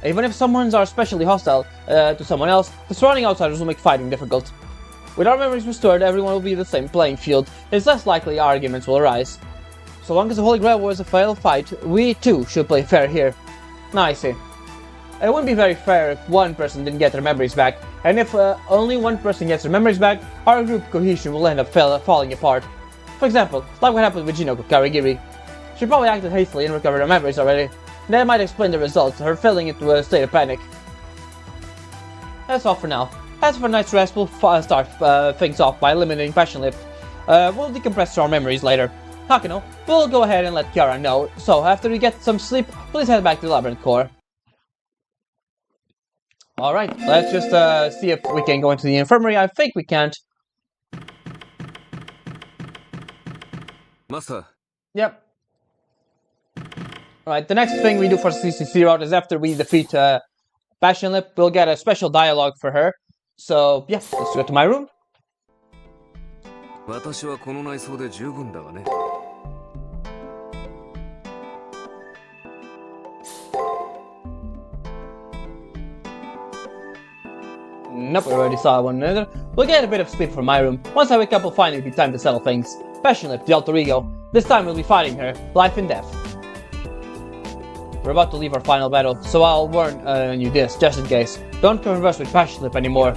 Even if someone's are especially hostile to someone else, the surrounding outsiders will make fighting difficult. With our memories restored, everyone will be in the same playing field. It's less likely arguments will arise. So long as the Holy Grail War is a fatal fight, we too should play fair here. Now I see. It wouldn't be very fair if one person didn't get their memories back, and if only one person gets their memories back, our group cohesion will end up falling apart. For example, like what happened with Jinoko Karigiri. She probably acted hastily and recovered her memories already. That might explain the results, her falling into a state of panic. That's all for now. As for night's rest, we'll start things off by eliminating Passion Lip. We'll decompress our memories later. Hakuno, we'll go ahead and let Kiara know. So, after we get some sleep, please head back to the Labyrinth Core. Alright, let's just see if we can go into the infirmary. I think we can't. Master. Yep. Alright, the next thing we do for CCC route is after we defeat Passion Lip, we'll get a special dialogue for her. So, yeah, let's go to my room. Nope, we already saw one another. We'll get a bit of sleep from my room. Once I wake up, it'll finally be time to settle things. Passion Lip, the alter ego. This time we'll be fighting her, life and death. We're about to leave our final battle, so I'll warn you this, just in case. Don't converse with Passion Lip anymore.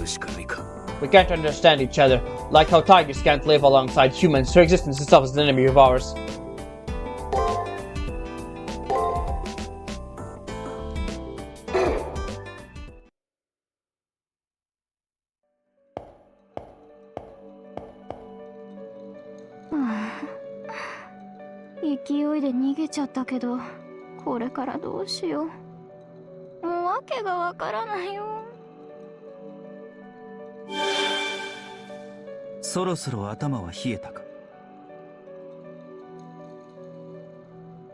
We can't understand each other, like how tigers can't live alongside humans. Her existence itself is an enemy of ours.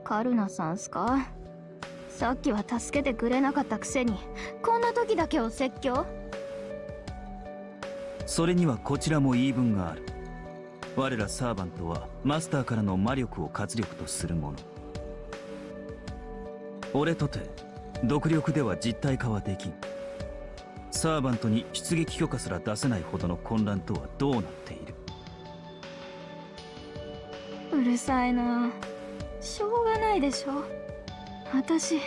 Karuna-san さっきは助けてくれなかったくせにこんな時だけお説教。それにはこちらも言い分がある。我らサーバントはマスターからの魔力を活力とするもの。俺とて独力では実体化はできん。サーバントに出撃許可すら出せないほどの混乱とはどうなっている。うるさいな。しょうがないでしょ。私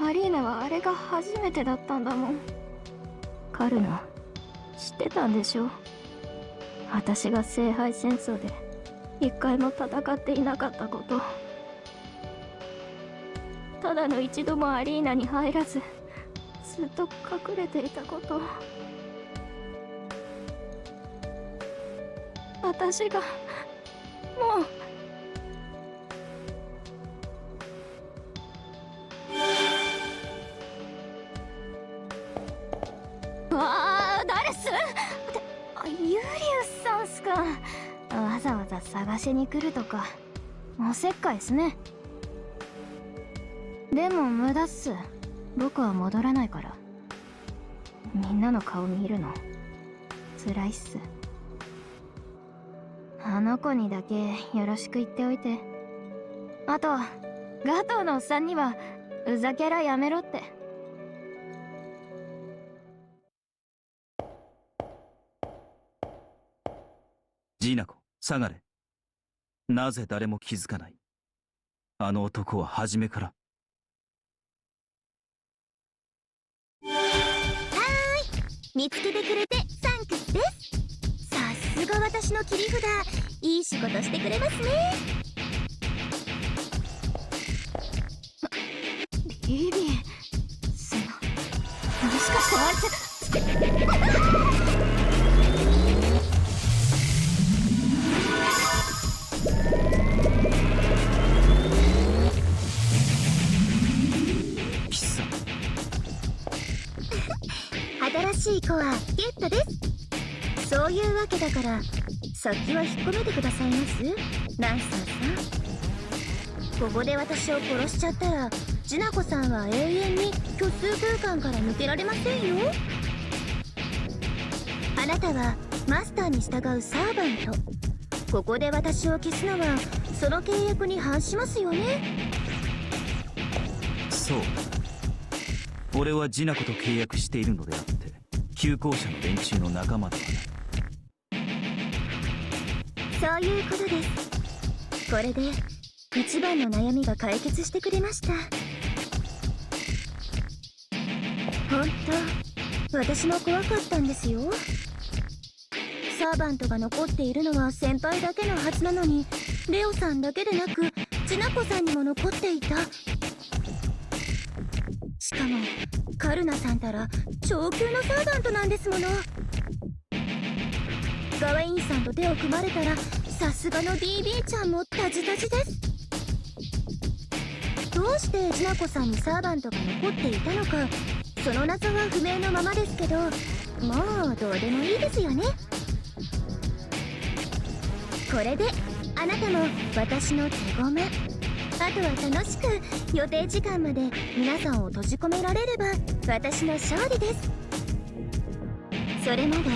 アリーナはあれが初めてだったんだもん。カルナ知ってたんでしょ。私が聖杯戦争で一回も戦っていなかったこと。ただの一度もアリーナに入らずずっと隠れていたこと。私がもう。誰っす？ユリウスさんっすか。わざわざ探しに来るとかおせっかいっすね。でも無駄っす。僕は戻らないから。みんなの顔見るの辛いっす。あの子にだけよろしく言っておいて。あとガトーのおっさんにはうざキャラやめろって。ジーナコ、下がれ。なぜ誰も気づかない？あの男は初めから。見つけてくれてサンクスです。さすが私の切り札、いい仕事してくれますね。ビビもしかしてあいつ新しい子はゲットです。そういうわけだからさっきは引っ込めてくださいますランサーさん。ここで私を殺しちゃったらジナコさんは永遠に虚数空間から抜けられませんよ。あなたはマスターに従うサーバント。ここで私を消すのはその契約に反しますよね。そう、俺はジナコと契約しているのであって旧校舎の連中の仲間ではない。そういうことです。これで一番の悩みが解決してくれました。本当私も怖かったんですよ。サーバントが残っているのは先輩だけのはずなのにレオさんだけでなくジナコさんにも残っていた。しかもカルナさんたら超級のサーバントなんですもの。ガワインさんと手を組まれたらさすがの BB ちゃんもタジタジです。どうしてジナコさんにサーバントが残っていたのかその謎は不明のままですけど、もうどうでもいいですよね。これであなたも私の手駒。あとは楽しく予定時間まで皆さんを閉じ込められれば私の勝利です。それまで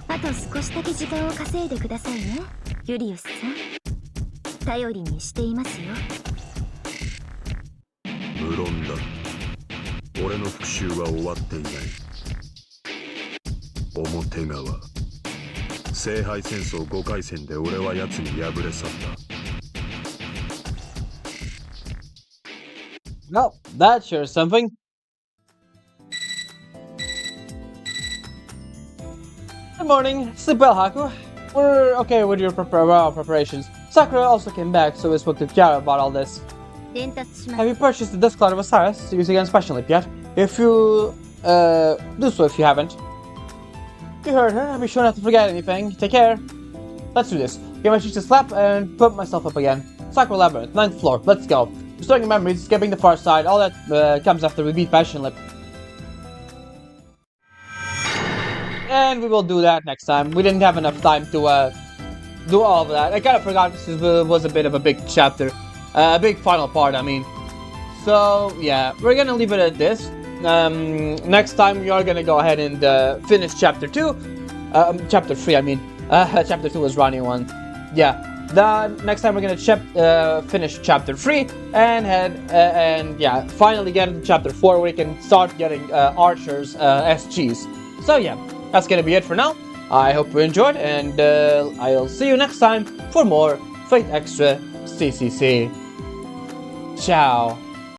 あと少しだけ時間を稼いでくださいねユリウスさん。頼りにしていますよ。無論だ。俺の復讐は終わっていない。表側聖杯戦争5回戦で俺は奴に敗れ去った。Well, that sure is something. Good morning, sleep well, Haku. We're okay with your preparations. Sakura also came back, so we spoke to Kiara about all this. Have you purchased the Dust Cloud of Osiris to use against Special Leap yet? If you, do so if you haven't. You heard her, be sure not to forget anything. Take care. Let's do this. Get my cheeks to slap and put myself up again. Sakura Labyrinth, 9th floor, let's go. Restoring memories, skipping the far side, all that comes after we beat Passion Lip. And we will do that next time. We didn't have enough time to do all of that. I kind of forgot this was a bit of a big chapter. A big final part, I mean. So, yeah, we're gonna leave it at this. Next time we are gonna go ahead and finish Chapter 2. Chapter 3, I mean. Chapter 2 was Ronnie 1. Yeah. Next time we're gonna finish Chapter 3 and yeah, finally get into Chapter 4 where we can start getting Archer's SGs. So yeah, that's gonna be it for now. I hope you enjoyed, and I'll see you next time for more Fate Extra CCC. Ciao.